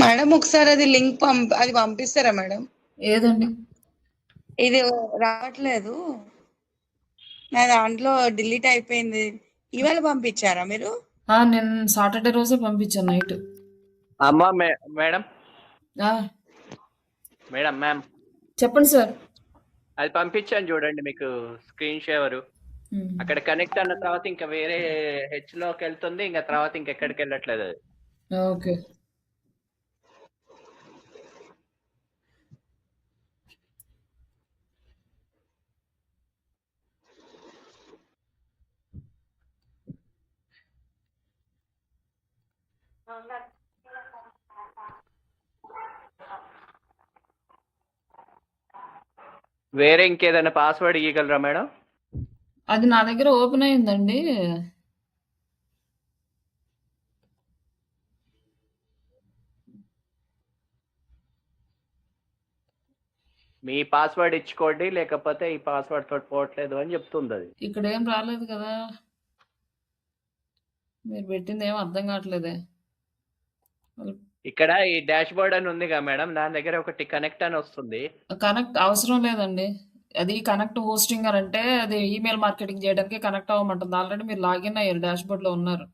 Madam ఒకసారి అది link అది పంపిస్తారా మేడం? ఏదండి? ఇది రావట్లేదు, నా దాంట్లో డిలీట్ అయిపోయింది. ఇవాళ పంపించారా మీరు? నేను సాటర్డే రోజే పంపించాను నైట్. అమ్మా మేడం మేడం మ్యామ్ చెప్పండి సార్. అది పంపించాను చూడండి, మీకు స్క్రీన్ షేర్. అక్కడ కనెక్ట్ అన్న తర్వాత ఇంకా వేరే హెచ్ లోకి వెళ్తుంది, ఇంకా తర్వాత ఇంకెక్కడికి వెళ్ళట్లేదు అది. ఓకే. వేరే ఇంకేదైనా పాస్వర్డ్ ఇవ్వగలరా మేడం? అది నా దగ్గర ఓపెన్ అయిందండి. మీ పాస్వర్డ్ ఇచ్చుకోండి, లేకపోతే ఈ పాస్వర్డ్ తోటి పోవట్లేదు అని చెప్తుంది అది. ఇక్కడ ఏం రాలేదు కదా, మీరు పెట్టింది ఏం అర్థం కావట్లేదే. ఇక్కడ ఈ డాష్ బోర్డ్ అని ఉంది కదా మేడం, దాని దగ్గర ఒకటి కనెక్ట్ అని వస్తుంది. కనెక్ట్ అవసరం లేదండి. అది కనెక్ట్ హోస్టింగర్ అంటే అది ఈమెయిల్ మార్కెటింగ్ చేయడానికి కనెక్ట్ అవ్వమంటుంది. ఆల్రెడీ మీరు లాగిన్ అయ్యారు, డాష్ బోర్డ్ లో ఉన్నారు.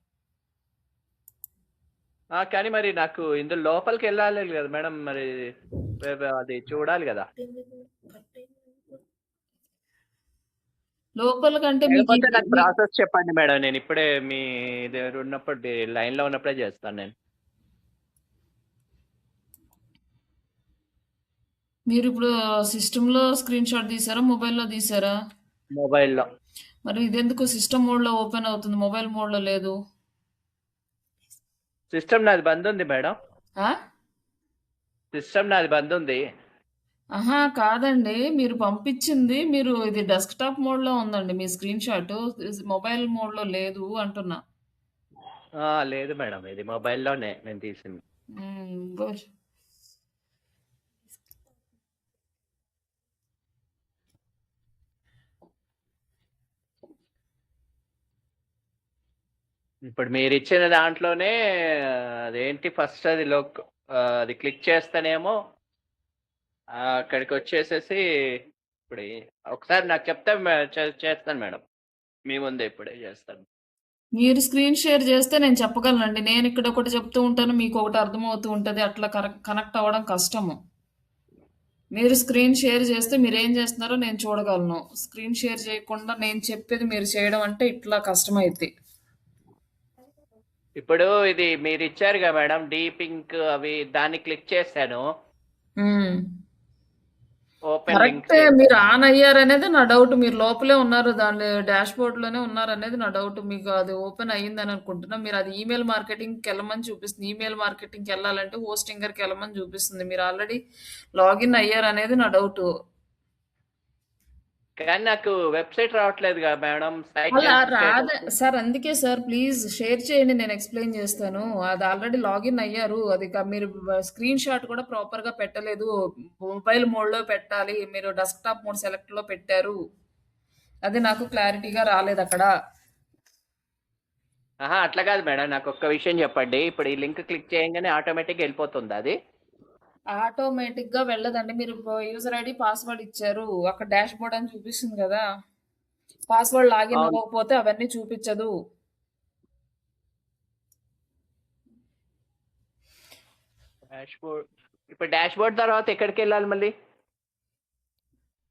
కానీ మరి నాకు ఇందులో లోపలికి వెళ్ళాలి కదా మేడం, మరి అది చూడాలి కదా. లోపలికంటే ప్రాసెస్ చెప్పండి మేడం, నేను ఇప్పుడే మీ దగ్గర ఉన్నప్పుడు లైన్ లో ఉన్నప్పుడే చేస్తాను నేను. మీరు ఇప్పుడు సిస్టమ్ లో స్క్రీన్ షాట్ తీసారా, మొబైల్లో తీసారా? మొబైల్లో. మరి ఇదెందుకు సిస్టమ్ మోడ్ లో ఓపెన్ అవుతుంది, మొబైల్ మోడ్ లో లేదు? సిస్టమ్ నాది బంద్ ఉంది మేడం. సిస్టమ్ నాది బంద్ ఉంది. కాదండి, మీరు పంపించింది మీరు ఇది డెస్క్టాప్ మోడ్ లో ఉందండి మీ స్క్రీన్ షాట్, మొబైల్ మోడ్ లో లేదు అంటున్నా. లేదు మేడం, ఇది మొబైల్లోనే నేను తీసింది. ఇప్పుడు మీరు ఇచ్చిన దాంట్లోనే అదేంటి ఫస్ట్ అది అది క్లిక్ చేస్తేనేమో అక్కడికి వచ్చేసేసి ఇప్పుడు ఒకసారి నాకు చెప్తే చేస్తాను మేడం, మీ ముందే ఇప్పుడే చేస్తాను. మీరు స్క్రీన్ షేర్ చేస్తే నేను చెప్పగలనండి. నేను ఇక్కడ ఒకటి చెప్తూ ఉంటాను, మీకు ఒకటి అర్థమవుతూ ఉంటుంది, అట్లా కనెక్ట్ అవ్వడం కష్టము. మీరు స్క్రీన్ షేర్ చేస్తే మీరు ఏం చేస్తున్నారో నేను చూడగలను. స్క్రీన్ షేర్ చేయకుండా నేను చెప్పేది మీరు చేయడం అంటే ఇట్లా కష్టమైద్ది. ఇప్పుడు ఇది మీరు ఇచ్చారు కదా మేడం, డీ పింక్ అవి, దాన్ని క్లిక్ చేశాను. కరెక్టే, మీరు ఆన్ అయ్యారు అనేది నా డౌట్. మీరు లోపలే ఉన్నారు, దాని డాష్ బోర్డ్ లోనే ఉన్నారు అనేది నా డౌట్. మీకు అది ఓపెన్ అయ్యిందని అనుకుంటున్నా. మీరు అది ఈమెయిల్ మార్కెటింగ్కి వెళ్ళమని చూపిస్తుంది. ఈమెయిల్ మార్కెటింగ్కి వెళ్ళాలంటే హోస్టింగర్కి వెళ్ళమని చూపిస్తుంది. మీరు ఆల్రెడీ లాగిన్ అయ్యారు అనేది నా డౌట్. కానీ నాకు వెబ్సైట్ రావట్లేదు కదా మేడం. సార్ అందుకే సార్ ప్లీజ్ షేర్ చేయండి, నేను ఎక్స్ప్లెయిన్ చేస్తాను. అది ఆల్రెడీ లాగిన్ అయ్యారు, అది మీరు స్క్రీన్ షాట్ కూడా ప్రాపర్ గా పెట్టలేదు. మొబైల్ మోడ్ లో పెట్టాలి, మీరు డెస్క్టాప్ మోడ్ సెలెక్ట్ లో పెట్టారు. అది నాకు క్లారిటీగా రాలేదు అక్కడ. అట్లా కాదు మేడం, నాకు ఒక్క విషయం చెప్పండి. ఇప్పుడు ఈ లింక్ క్లిక్ చేయగానే ఆటోమేటిక్ వెళ్ళిపోతుంది అది? ఆటోమేటిక్ గా వెళ్ళదండి. మీరు యూజర్ ఐడి పాస్వర్డ్ ఇచ్చారు, అక్కడ డాష్ బోర్డ్ అని చూపిస్తుంది కదా. పాస్వర్డ్ లాగిన్ అవ్వకపోతే అవన్నీ చూపించదు. ఇప్పుడు డాష్ బోర్డ్ తర్వాత ఎక్కడికి వెళ్ళాలి మళ్ళీ?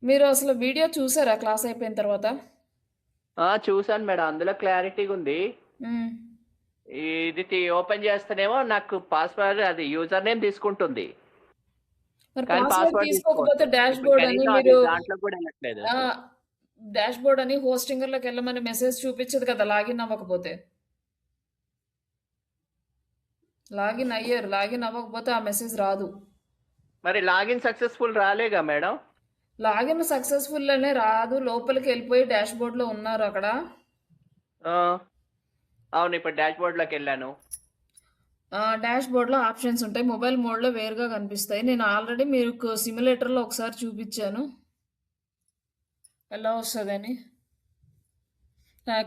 మీరు అసలు వీడియో చూసారా క్లాస్ అయిపోయిన తర్వాత? చూసాను మేడం, అందులో క్లారిటీగా ఉంది. ఇది ఓపెన్ చేస్తేనేమో నాకు పాస్వర్డ్, అది యూజర్ నేమ్ తీసుకుంటుంది. తీసుకోకపోతే డాష్ బోర్డ్ అని మీరు డాష్ బోర్డ్ అని హోస్టింగర్ లోకి వెళ్ళమని మెసేజ్ చూపించదు కదా లాగిన్ అవ్వకపోతే. లాగిన్ అయ్యారు, లాగిన్ అవ్వకపోతే ఆ మెసేజ్ రాదు. మరి లాగిన్ సక్సెస్ఫుల్ రాలేగా మేడం? లాగిన్ సక్సెస్ఫుల్ అనే రాదు, లోపలికి వెళ్ళిపోయి డాష్ బోర్డ్ లో ఉన్నారు అక్కడ. అవును, ఇప్పుడు డాష్ బోర్డ్ లోకి వెళ్ళాను. డాష్ బోర్డ్‌లో ఆప్షన్స్ ఉంటాయి. మొబైల్ మోడ్‌లో వేరుగా కనిపిస్తాయి. నేను ఆల్రెడీ మీకు సిమ్యులేటర్‌లో ఒకసారి చూపిచ్చాను. ఎలా వస్తదని.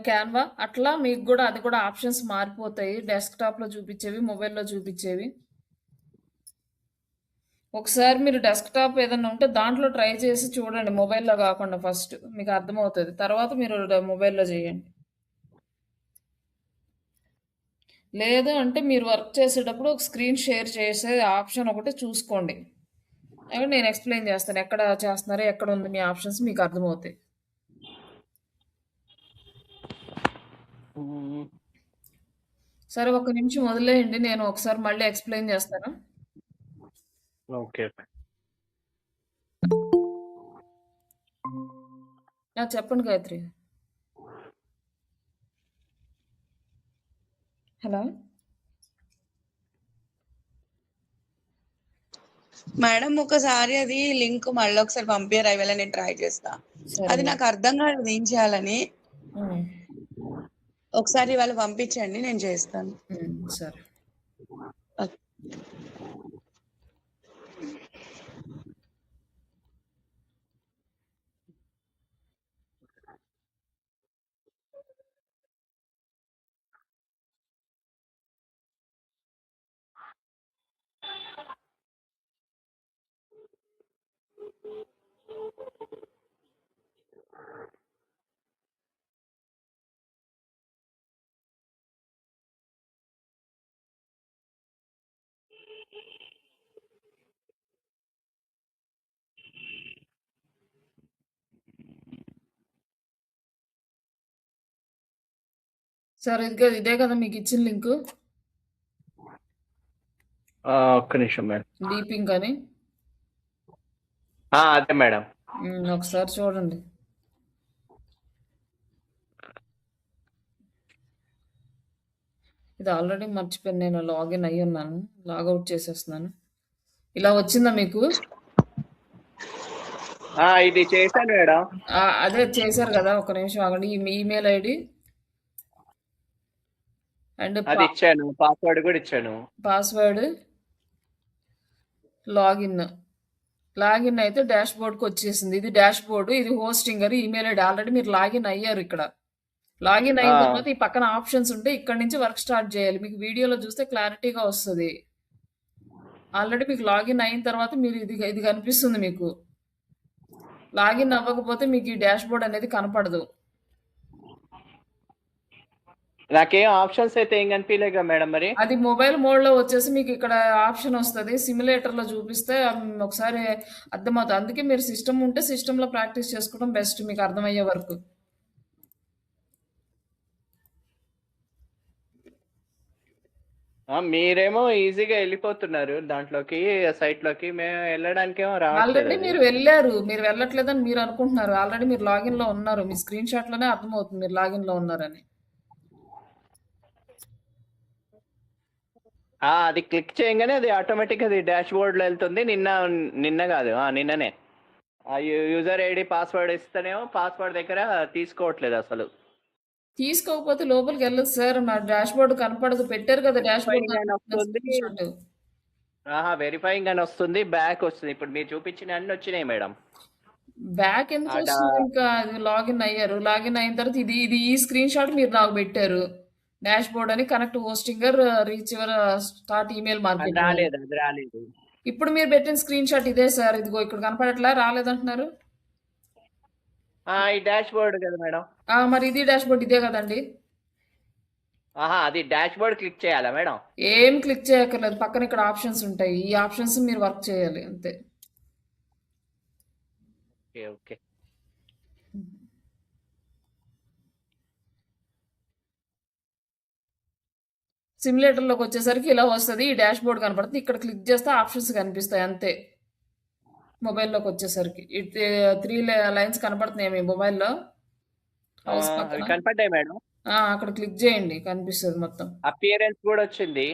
క్యాన్వా అట్లా మీకు గూడా అది కూడా ఆప్షన్స్ మారిపోతాయి. డెస్క్‌టాప్‌లో చూపిచ్చేవి, మొబైల్‌లో చూపిచ్చేవి. ఒకసారి మీరు డెస్క్‌టాప్ ఏదన్నా ఉంటే దాంట్లో ట్రై చేసి చూడండి. మొబైల్‌లో గాకుండా ఫస్ట్. మీకు అర్థమవుతది. తర్వాత మీరు మొబైల్‌లో చేయండి. లేదు అంటే మీరు వర్క్ చేసేటప్పుడు ఒక స్క్రీన్ షేర్ చేసే ఆప్షన్ ఒకటి చూసుకోండి. అవి నేను ఎక్స్‌ప్లెయిన్ చేస్తాను. ఎక్కడ చేస్తున్నారు? ఎక్కడ ఉంది మీ ఆప్షన్స్ మీకు అర్థమవుతాయి. హ్మ్. సరే ఒక్క నిమిషం వదిలేయండి. నేను ఒకసారి మళ్ళీ ఎక్స్‌ప్లెయిన్ చేస్తాను. ఓకే. చెప్పండి గాయత్రి. హలో! మేడం ఒకసారి అది లింక్ మళ్ళీ ఒకసారి పంపియరా? ఇవాళ నేను ట్రై చేస్తా. సరే అది మేడం. నాకు అర్థం కాలేదు ఏం చేయాలని. హ్మ్. ఒకసారి ఇవాళ పంపించండి నేను చేస్తాను. సరే. ఓకే. సరే ఇదే కదా మీకు ఇచ్చిన లింకు? ఒక్క నిమిషం మేడం. డీపింక్ అని. అదే మేడం. ఒకసారి చూడండి. ఇది ఆల్రెడీ మర్చిపోయాను. నేను లాగిన్ అయ్యి ఉన్నాను. లాగౌట్ చేసేస్తున్నాను. ఇలా వచ్చిందా మీకు? ఇది చేశాను మేడం. అదే చేశారు కదా! ఒక నిమిషం ఆగండి. మీ ఈమెయిల్ ఐడి అండ్ అది ఇచ్చాను. పాస్వర్డ్ కూడా ఇచ్చాను. Password, login. లాగిన్ అయితే డాష్ బోర్డ్‌కి వచ్చేసింది. ఇది డాష్ బోర్డ్. ఇది హోస్టింగర్ ఈమెయిల్ ఐడి. ఆల్రెడీ మీరు లాగిన్ అయ్యారు ఇక్కడ. లాగిన్ అయిన తర్వాత ఈ పక్కన ఆప్షన్స్ ఉంటే ఇక్కడ నుంచి వర్క్ స్టార్ట్ చేయాలి. మీకు వీడియోలో చూస్తే క్లారిటీగా వస్తది. ఆల్రెడీ మీకు లాగిన్ అయిన తర్వాత మీరు ఇది కనిపిస్తుంది మీకు. లాగిన్ అవ్వకపోతే మీకు ఈ డాష్ బోర్డ్ అనేది కనపడదు. నాకేం ఆప్షన్స్ అయితే ఏం కనిపించలేగా మేడం మరి. అది మొబైల్ మోడ్‌లో వచ్చేసి మీకు ఇక్కడ ఆప్షన్ వస్తది. సిమ్యులేటర్‌లో చూపిస్తే ఒకసారి అర్థమవుతది. అందుకే మీరు సిస్టమ్ ఉంటే సిస్టమ్‌లో ప్రాక్టీస్ చేసుకోవడం బెస్ట్ మీకు అర్థమయ్యే వరకు. మీరేమో ఈజీగా వెళ్ళిపోతున్నారు దాంట్లోకి, సైట్ లోకి. మేము వెళ్ళడానికేమో రావట్లేదు ఆల్రెడీ అది. మీరు వెళ్లారు. మీరు వెళ్ళట్లేదని మీరు అనుకుంటున్నారు. ఆల్రెడీ మీరు లాగిన్‌లో ఉన్నారు. మీ స్క్రీన్ షాట్‌లోనే అర్థమవుతుంది మీరు లాగిన్‌లో ఉన్నారని. అది క్లిక్ చేయగానే అది ఆటోమేటిక్ అది డాష్ బోర్డ్ లో వెళ్తుంది. నిన్న కాదు, నిన్ననే ఆ యూజర్ ఐడి పాస్వర్డ్ ఇస్తేనేమో పాస్వర్డ్ దగ్గర తీసుకోవట్లేదు అసలు. తీసుకోకపోతే లోపలికి వెళ్ళదు సార్. నా డాష్ బోర్డ్ కనపడదు. పెట్టారు కదా డాష్ బోర్డ్ వెరిఫైయింగ్ అని వస్తుంది. Screen shot. వెరిఫైయింగ్ అని వస్తుంది, బ్యాక్ వస్తుంది. ఇప్పుడు మీరు చూపించిన అన్ని వచ్చినాయి మేడం. బ్యాక్ ఎందుకు వస్తుంది? ఇంకా అది లాగిన్ అయ్యారు. లాగిన్ అయిన తర్వాత ఇది ఈ స్క్రీన్ షాట్ మీరు నాకు పెట్టారు. డాష్ బోర్డ్ అని connect Hostinger reach your start email marketing. అది రాలేదు. ఇప్పుడు మీరు పెట్టిన స్క్రీన్ షాట్ ఇదే సార్. ఇదిగో ఇక్కడ కనపడట్లా, రాలేదంటున్నారు. ఈ డాష్ బోర్డ్ కదా మేడం. మరి ఇది డాష్ బోర్డ్ ఇదే కదండి. అది డాష్ బోర్డ్ క్లిక్ చేయాలా మేడం? ఏం క్లిక్ చేయక్కర్లేదు. పక్కన ఇక్కడ ఆప్షన్స్ ఉంటాయి. ఈ ఆప్షన్స్ మీరు వర్క్ చేయాలి అంతే. ఓకే. సిమ్యులేటర్లోకి వచ్చేసరికి ఇలా వస్తుంది. ఈ డాష్ బోర్డ్ కనపడుతుంది. ఇక్కడ క్లిక్ చేస్తే ఆప్షన్స్ కనిపిస్తాయి అంతే. మొబైల్లోకి వచ్చేసరికి 3 లైన్స్ కనపడుతున్నాయి మీ మొబైల్లో. హౌస్ పక్కన కనపడ్డాయి మేడం. అక్కడ క్లిక్ చేయండి, కనిపిస్తుంది మొత్తం. అపియరెన్స్ కూడా వచ్చింది.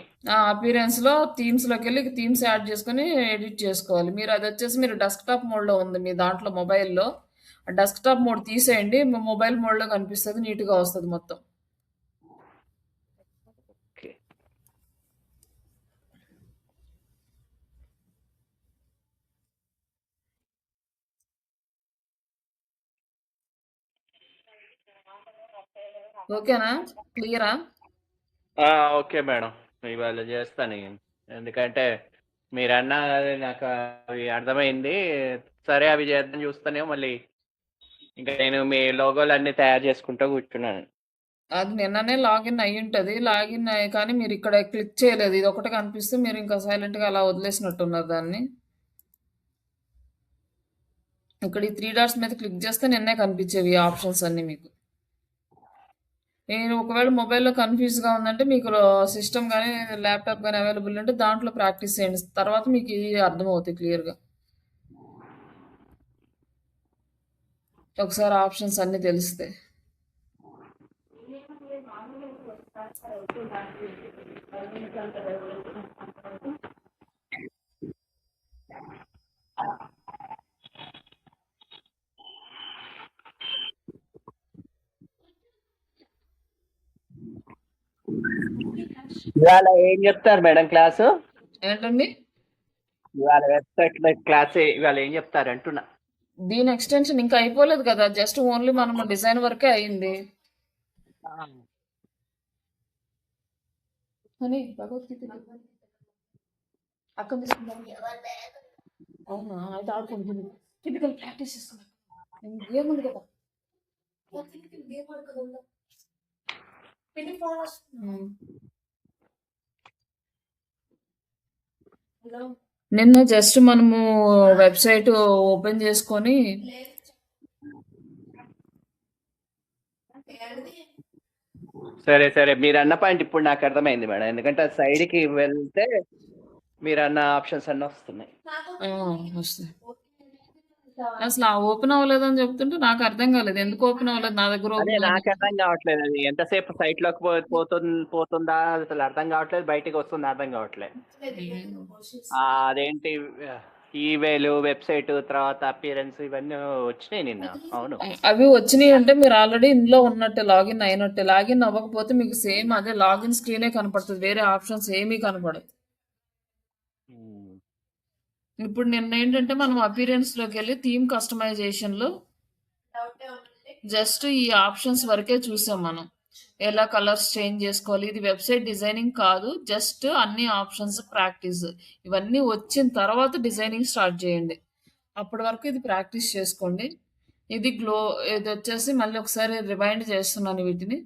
అపియరెన్స్ లో థీమ్స్ లోకి వెళ్ళి థీమ్స్ యాడ్ చేసుకుని ఎడిట్ చేసుకోవాలి. మీరు అది వచ్చేసి మీరు డెస్క్టాప్ మోడ్ లో ఉంది మీ దాంట్లో మొబైల్లో. డెస్క్టాప్ మోడ్ తీసేయండి, మొబైల్ మోడ్ లో కనిపిస్తుంది, నీట్ గా వస్తుంది మొత్తం. ఓకేనా? క్లియరా? ఓకే మేడం, ఇవాళ చేస్తాను. ఎందుకంటే మీరన్నా నాకు అవి అర్థమైంది. సరే అవి చేద్దాం చూస్తానే మళ్ళీ ఇంకా నేను మీ లోగోలు అన్ని తయారు చేసుకుంటూ కూర్చున్నాను. అది నిన్ననే లాగిన్ అయ్యి ఉంటది. లాగిన్ అయ్యి కానీ మీరు ఇక్కడ క్లిక్ చేయలేదు. ఇది ఒకటి కనిపిస్తే మీరు ఇంకా సైలెంట్‌గా అలా వదిలేసినట్టున్నారు దాన్ని. ఇక్కడ ఈ 3 డాట్స్ మీద క్లిక్ చేస్తే నిన్నే కనిపించేవి ఈ ఆప్షన్స్ అన్నీ మీకు. నేను ఒకవేళ మొబైల్‌లో కన్‌ఫ్యూజ్‌గా ఉందంటే మీకు సిస్టమ్ గానీ, ల్యాప్‌టాప్ గానీ అవైలబుల్ ఉంటే దాంట్లో ప్రాక్టీస్ చేయండి. తర్వాత మీకు ఇయి అర్థమవుతాయి క్లియర్‌గా. ఒకసారి ఆప్షన్స్ అన్నీ తెలిస్తే. ఇవాళ ఏం చెప్తారు మేడం క్లాసు? ఏంటండి? ఇవాళ వెబ్సైట్ క్లాస్ ఇవాళ ఏం చెప్తారు అంటున్నా. దీని ఎక్స్‌టెన్షన్ ఇంకా అయిపోలేదు కదా! జస్ట్ ఓన్లీ మనం డిజైన్ వరకే అయింది. అని భగవద్గీత అక్కడ తీసుకుందాం. అవునా? అయితే ఆడుకోండి. టిపికల్ ప్రాక్టీస్ చేస్తున్నాం. గేమ్ ఉంది కదా! గేమ్ ఆడుకోదా? నిన్న జస్ట్ మనము వెబ్సైట్ ఓపెన్ చేసుకొని సరే సరే, మీరు అన్న పాయింట్ ఇప్పుడు నాకు అర్థమైంది మేడం. ఎందుకంటే సైడ్కి వెళ్తే మీరు అన్న ఆప్షన్స్ అన్నీ వస్తున్నాయి. వస్తాయి. అసలు ఆ ఓపెన్ అవ్వలేదని చెప్తుంటే నాకు అర్థం కాలేదు. ఎందుకు ఓపెన్ అవ్వలేదు? నా దగ్గర అదే ఓపెన్ నాకు అర్థం కావట్లేదు. అది ఎంతసేపు సైట్ లోకి పోతుందా అసలు అర్థం కావట్లేదు, బయటికి వస్తుందా అర్థం కావట్లేదు. అదేంటి ఈమెయిల్, వెబ్సైట్, తర్వాత అపియరెన్స్ ఇవన్నీ వచ్చినాయి నిన్న. అవును, అవి వచ్చినాయి అంటే మీరు ఆల్రెడీ ఇందులో ఉన్నట్టే, లాగిన్ అయినట్టే. లాగిన్ అవ్వకపోతే మీకు సేమ్ అదే లాగిన్ స్క్రీనే కనపడుతుంది, వేరే ఆప్షన్స్ ఏమీ కనపడదు. ఇప్పుడు నిన్న ఏంటంటే మనం అపియరెన్స్ లోకి వెళ్ళి థీమ్ కస్టమైజేషన్ లో జస్ట్ ఈ ఆప్షన్స్ వరకే చూసాం మనం. ఎలా కలర్స్ చేంజ్ చేసుకోవాలి. ఇది వెబ్సైట్ డిజైనింగ్ కాదు, జస్ట్ అన్ని ఆప్షన్స్ ప్రాక్టీస్. ఇవన్నీ వచ్చిన తర్వాత డిజైనింగ్ స్టార్ట్ చేయండి. అప్పటి వరకు ఇది ప్రాక్టీస్ చేసుకోండి. ఇది ఇది వచ్చేసి మళ్ళీ ఒకసారి రిమైండ్ చేస్తున్నాను వీటిని.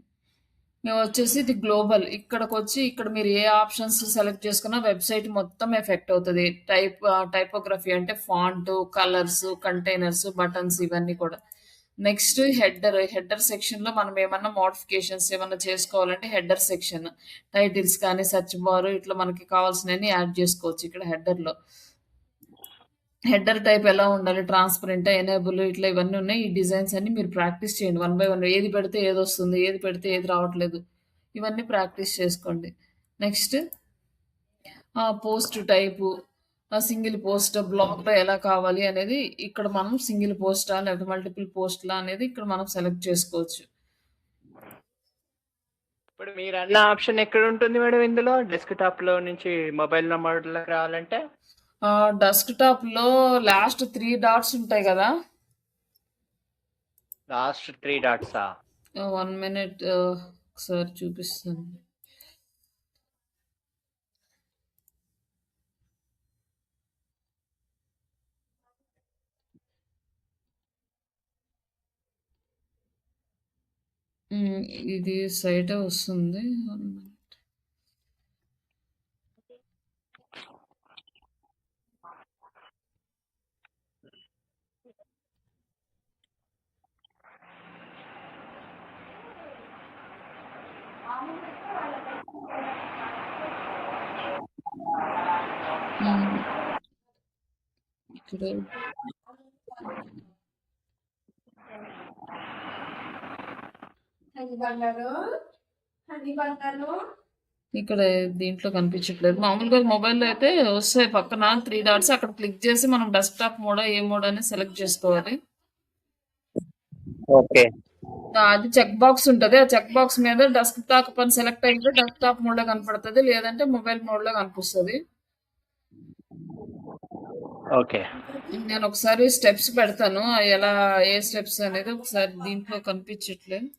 మేము వచ్చేసి ఇది గ్లోబల్. ఇక్కడికి వచ్చి ఇక్కడ మీరు ఏ ఆప్షన్స్ సెలెక్ట్ చేసుకున్నా వెబ్సైట్ మొత్తం ఎఫెక్ట్ అవుతుంది. టైపోగ్రఫీ అంటే ఫాంట్, కలర్స్, కంటైనర్స్, బటన్స్ ఇవన్నీ కూడా. నెక్స్ట్ హెడర్ సెక్షన్ లో మనం ఏమన్నా మోడిఫికేషన్స్ ఏమన్నా చేసుకోవాలంటే హెడర్ సెక్షన్, టైటిల్స్ కానీ సెర్చ్ బార్ ఇట్లా మనకి కావాల్సినవి యాడ్ చేసుకోవచ్చు. ఇక్కడ హెడర్ టైప్ ఎలా ఉండాలి, ట్రాన్స్పరెంట్, ఎనేబుల్, ఇట్లా ఇవన్నీ ఉన్నాయి. ఈ డిజైన్స్ అన్ని మీరు ప్రాక్టీస్ చేయండి 1 by 1. ఏది పెడితే ఏది వస్తుంది, ఏది పెడితే ఏది రావట్లేదు, ఇవన్నీ ప్రాక్టీస్ చేసుకోండి. Next post type, single post, బ్లాగ్లో ఎలా కావాలి అనేది ఇక్కడ మనం సింగిల్ పోస్టా లేకపోతే మల్టిపుల్ పోస్ట్లా అనేది ఇక్కడ మనం సెలెక్ట్ చేసుకోవచ్చు. ఇప్పుడు మీరు అన్న ఆప్షన్ ఎక్కడ ఉంటుంది మేడం ఇందులో? డెస్క్టాప్ లో నుంచి మొబైల్ నంబర్లోకి రావాలంటే డెస్క్టాప్ లో లాస్ట్ 3 డాట్స్ ఉంటాయి కదా. లాస్ట్ 3 డాట్సా? 1 minute ఒకసారి చూపిస్తాను. ఇది సైట్ వస్తుంది. 1 minute. ఇక్కడ ఇక్కడ దీంట్లో కనిపించట్లేదు. మామూలుగా మొబైల్లో అయితే వస్తాయి పక్కన 3 డాట్స్. అక్కడ క్లిక్ చేసి మనం డెస్క్టాప్ మోడ్, ఏ మోడ్ అని సెలెక్ట్ చేసుకోవాలి. ఓకే, అది చెక్ బాక్స్ ఉంటుంది. ఆ చెక్ బాక్స్ మీద డెస్క్టాప్ అని సెలెక్ట్ అయితే డెస్క్టాప్ మోడ్ లో కనపడుతుంది, లేదంటే మొబైల్ మోడ్ లో కనిపిస్తుంది. ఓకే, నేను ఒకసారి స్టెప్స్ పెడతాను, ఎలా ఏ స్టెప్స్ అనేది ఒకసారి దీంట్లో కనిపించట్లేదు.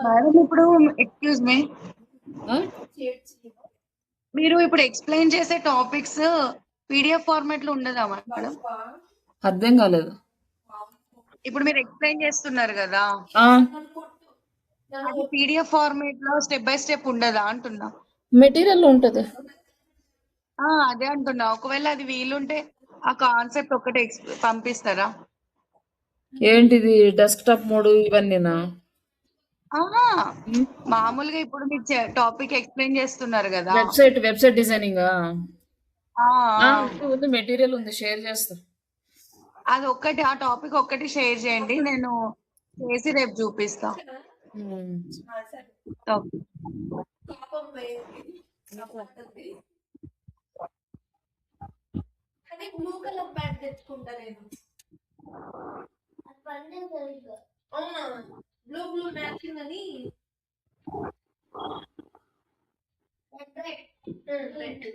మేడం ఇప్పుడు ఎక్స్క్యూజ్ మీ, ఆ? మీరు ఇప్పుడు ఎక్స్ప్లెయిన్ చేసే టాపిక్స్ పీడిఎఫ్ ఫార్మాట్ లో ఉండదా మేడం? అర్థం కాలేదు. ఇప్పుడు మీరు ఎక్స్ప్లెయిన్ చేస్తున్నారు కదా, ఆ, అది పీడిఎఫ్ ఫార్మాట్ లో స్టెప్ బై స్టెప్ ఉండదా అంటున్నా. మెటీరియల్ ఉంటుంది. అదే అంటున్నా, ఒకవేళ అది వీలుంటే ఆ కాన్సెప్ట్ ఒకటి పంపిస్తారా? ఏంటిది డెస్క్టాప్ మోడ్ ఇవన్నీనా? ఆహా, మామూలుగా ఇప్పుడు మీరు టాపిక్ ఎక్స్ప్లెయిన్ చేస్తున్నారు కదా. వెబ్సైట్ డిజైనింగ్ ఆ, ఆ, ఉంది, మెటీరియల్ ఉంది, షేర్ చేస్తా. అది ఒక్కటి, ఆ టాపిక్ ఒక్కటి షేర్ చేయండి, నేను చేసి రేపు చూపిస్తా. ఓకే. బ్లూ కలర్ ప్యాంట్ తెచ్చుకుంటా నేను. అవునా, బ్లూ మ్యాచింగ్ అని. రెడ్.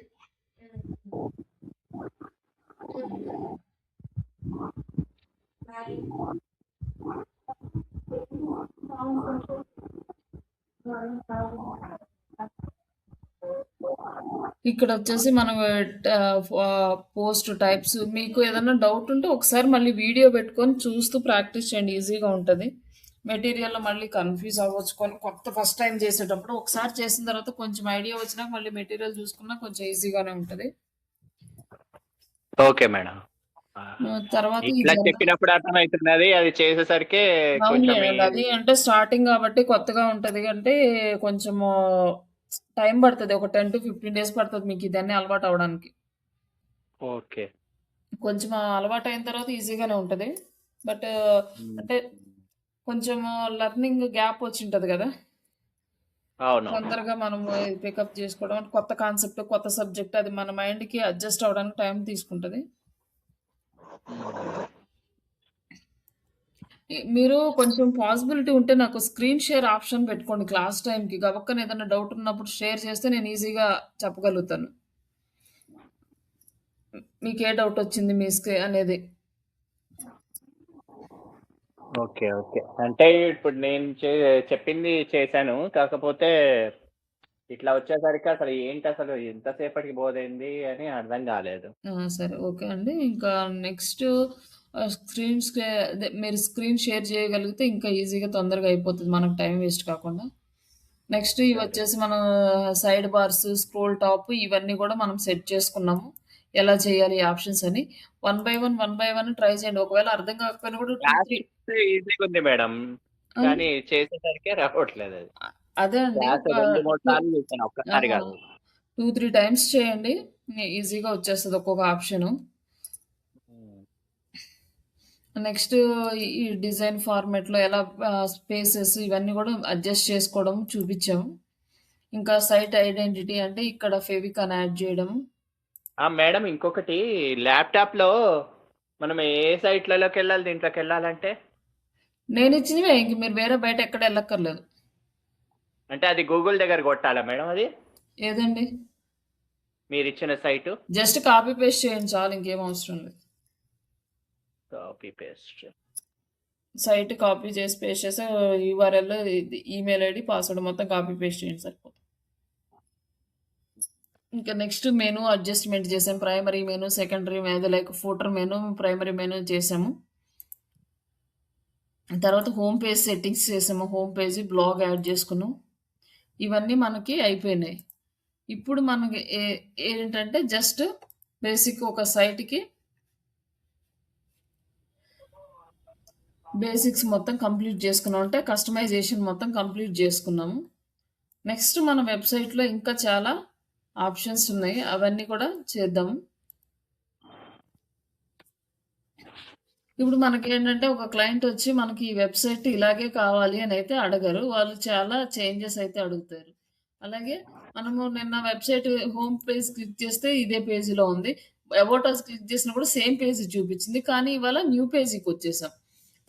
ఇక్కడ వచ్చేసి మనం పోస్ట్ టైప్స్, మీకు ఏదైనా డౌట్ ఉంటే ఒకసారి మళ్ళీ వీడియో పెట్టుకొని చూస్తూ ప్రాక్టీస్ చేయండి, ఈజీగా ఉంటుంది. మెటీరియల్లో మళ్ళీ కన్ఫ్యూజ్ అవ్వచ్చుకొని కొత్త ఫస్ట్ టైం చేసేటప్పుడు ఒకసారి చేసిన తర్వాత కొంచెం ఐడియా వచ్చినాక మళ్ళీ మెటీరియల్ చూసుకున్నా కొంచెం ఈజీగానే ఉంటుంది. Okay madam. తర్వాత ఇట్లా చెప్పినప్పుడు అర్థమవుతున్నది, అది చేసేసరికి కొంచెం అది అంటే స్టార్టింగ్ కాబట్టి కొత్తగా ఉంటది అంటే కొంచెము టైం పడుతుంది, ఒక 10 to 15 days పడుతుంది మీకు ఇదన్నీ అలవాటు అవడానికి. ఓకే. కొంచెం అలవాటు అయిన తర్వాత ఈజీగానే ఉంటుంది. బట్ అంటే కొంచెం లెర్నింగ్ గ్యాప్ వచ్చి ఉంటుంది కదా, అవును. తొందరగా మనం పికప్ చేసుకోవడం, కొత్త కాన్సెప్ట్ కొత్త సబ్జెక్ట్, అది మన మైండ్కి అడ్జస్ట్ అవడానికి టైం తీసుకుంటుంది. మీరు కొంచెం పాసిబిలిటీ ఉంటే నాకు స్క్రీన్ షేర్ ఆప్షన్ పెట్టుకోండి, క్లాస్ టైంకి గబక్కన ఏదైనా డౌట్ ఉన్నప్పుడు షేర్ చేస్తే నేను ఈజీగా చెప్పగలుగుతాను మీకు ఏ డౌట్ వచ్చింది మీ అనేది. ఓకే. ఓకే. అంటే ఇప్పుడు నేను చెప్పింది చేశాను, కాకపోతే ఇట్లా వచ్చేసరికి అసలు ఏంటి, అసలు ఎంతసేపటికి బోధైంది అని అర్థం కాలేదు. సరే, ఓకే అండి. ఇంకా నెక్స్ట్ మీరు స్క్రీన్ షేర్ చేయగలిగితే ఇంకా ఈజీగా తొందరగా అయిపోతుంది, మనకు టైం వేస్ట్ కాకుండా. నెక్స్ట్ ఇవి వచ్చేసి మనం సైడ్ బార్స్, స్క్రోల్ టాప్ ఇవన్నీ కూడా మనం సెట్ చేసుకున్నాము, ఎలా చేయాలి ఆప్షన్స్ అని. వన్ బై వన్ ట్రై చేయండి, ఒకవేళ అర్థం కాకపోయినా కూడా ఈజీగా ఉంది మేడం, కానీ చేసేసరికి రావట్లేదు. అదే అండి, 2-3 సార్లు చూసాను, ఒక్కసారి కాదు. 2-3 times చేయండి, ఈజీగా వచ్చేస్తుంది ఒక్కొక్క ఆప్షను. నెక్స్ట్ ఈ డిజైన్ ఫార్మాట్లో ఎలా స్పేసెస్ ఇవన్నీ కూడా అడ్జస్ట్ చేసుకోవడం చూపించాము. ఇంకా సైట్ ఐడెంటిటీ అంటే ఇక్కడ ఫెవికాన్ యాడ్ చేయడం. మేడం ఇంకొకటి, ల్యాప్టాప్లో మనం ఏ సైట్లలోకి వెళ్ళాలి, దీంట్లోకి వెళ్ళాలంటే నేను ఇచ్చినవే, ఇంక మీరు వేరే బయట ఎక్కడ వెళ్ళక్కర్లేదు. అంటే అది గూగుల్ దగ్గర కొట్టాలా మేడం? అది ఏదండి, మీరు ఇచ్చిన సైటు జస్ట్ కాపీ పేస్ట్ చేయండి చాలు, ఇంకేం అవసరం లేదు. కాపీ పేస్ట్ సైట్ కాపీ చేసి పేస్ట్ చేసి యూఆర్ఎల్, ఈమెయిల్ ఐడి, పాస్వర్డ్ మొత్తం కాపీ పేస్ట్ చేయండి సరిపోతుంది. ఇంకా నెక్స్ట్ మెనూ అడ్జస్ట్మెంట్ చేసాం, primary menu, secondary menu, like footer menu, primary menu చేసాము. తర్వాత హోమ్ పేజ్ సెట్టింగ్స్ చేసాము, హోమ్ పేజ్ బ్లాగ్ యాడ్ చేసుకున్నాం. ఇవన్నీ మనకి అయిపోయినాయి. ఇప్పుడు మనకి ఏంటంటే జస్ట్ బేసిక్ ఒక సైట్కి బేసిక్స్ మొత్తం కంప్లీట్ చేసుకున్నాం, అంటే కస్టమైజేషన్ మొత్తం కంప్లీట్ చేసుకున్నాము. నెక్స్ట్ మన వెబ్సైట్లో ఇంకా చాలా ఆప్షన్స్ ఉన్నాయి, అవన్నీ కూడా చేద్దాము. ఇప్పుడు మనకి ఏంటంటే ఒక క్లయింట్ వచ్చి మనకి ఈ వెబ్సైట్ ఇలాగే కావాలి అని అయితే అడగరు, వాళ్ళు చాలా చేంజెస్ అయితే అడుగుతారు. అలాగే మనము నిన్న వెబ్సైట్ హోమ్ పేజ్ క్లిక్ చేస్తే ఇదే పేజీలో ఉంది, అబౌట్ అస్ క్లిక్ చేసినా కూడా సేమ్ పేజ్ చూపించింది, కానీ ఇవాళ న్యూ పేజీకి వచ్చేసాం.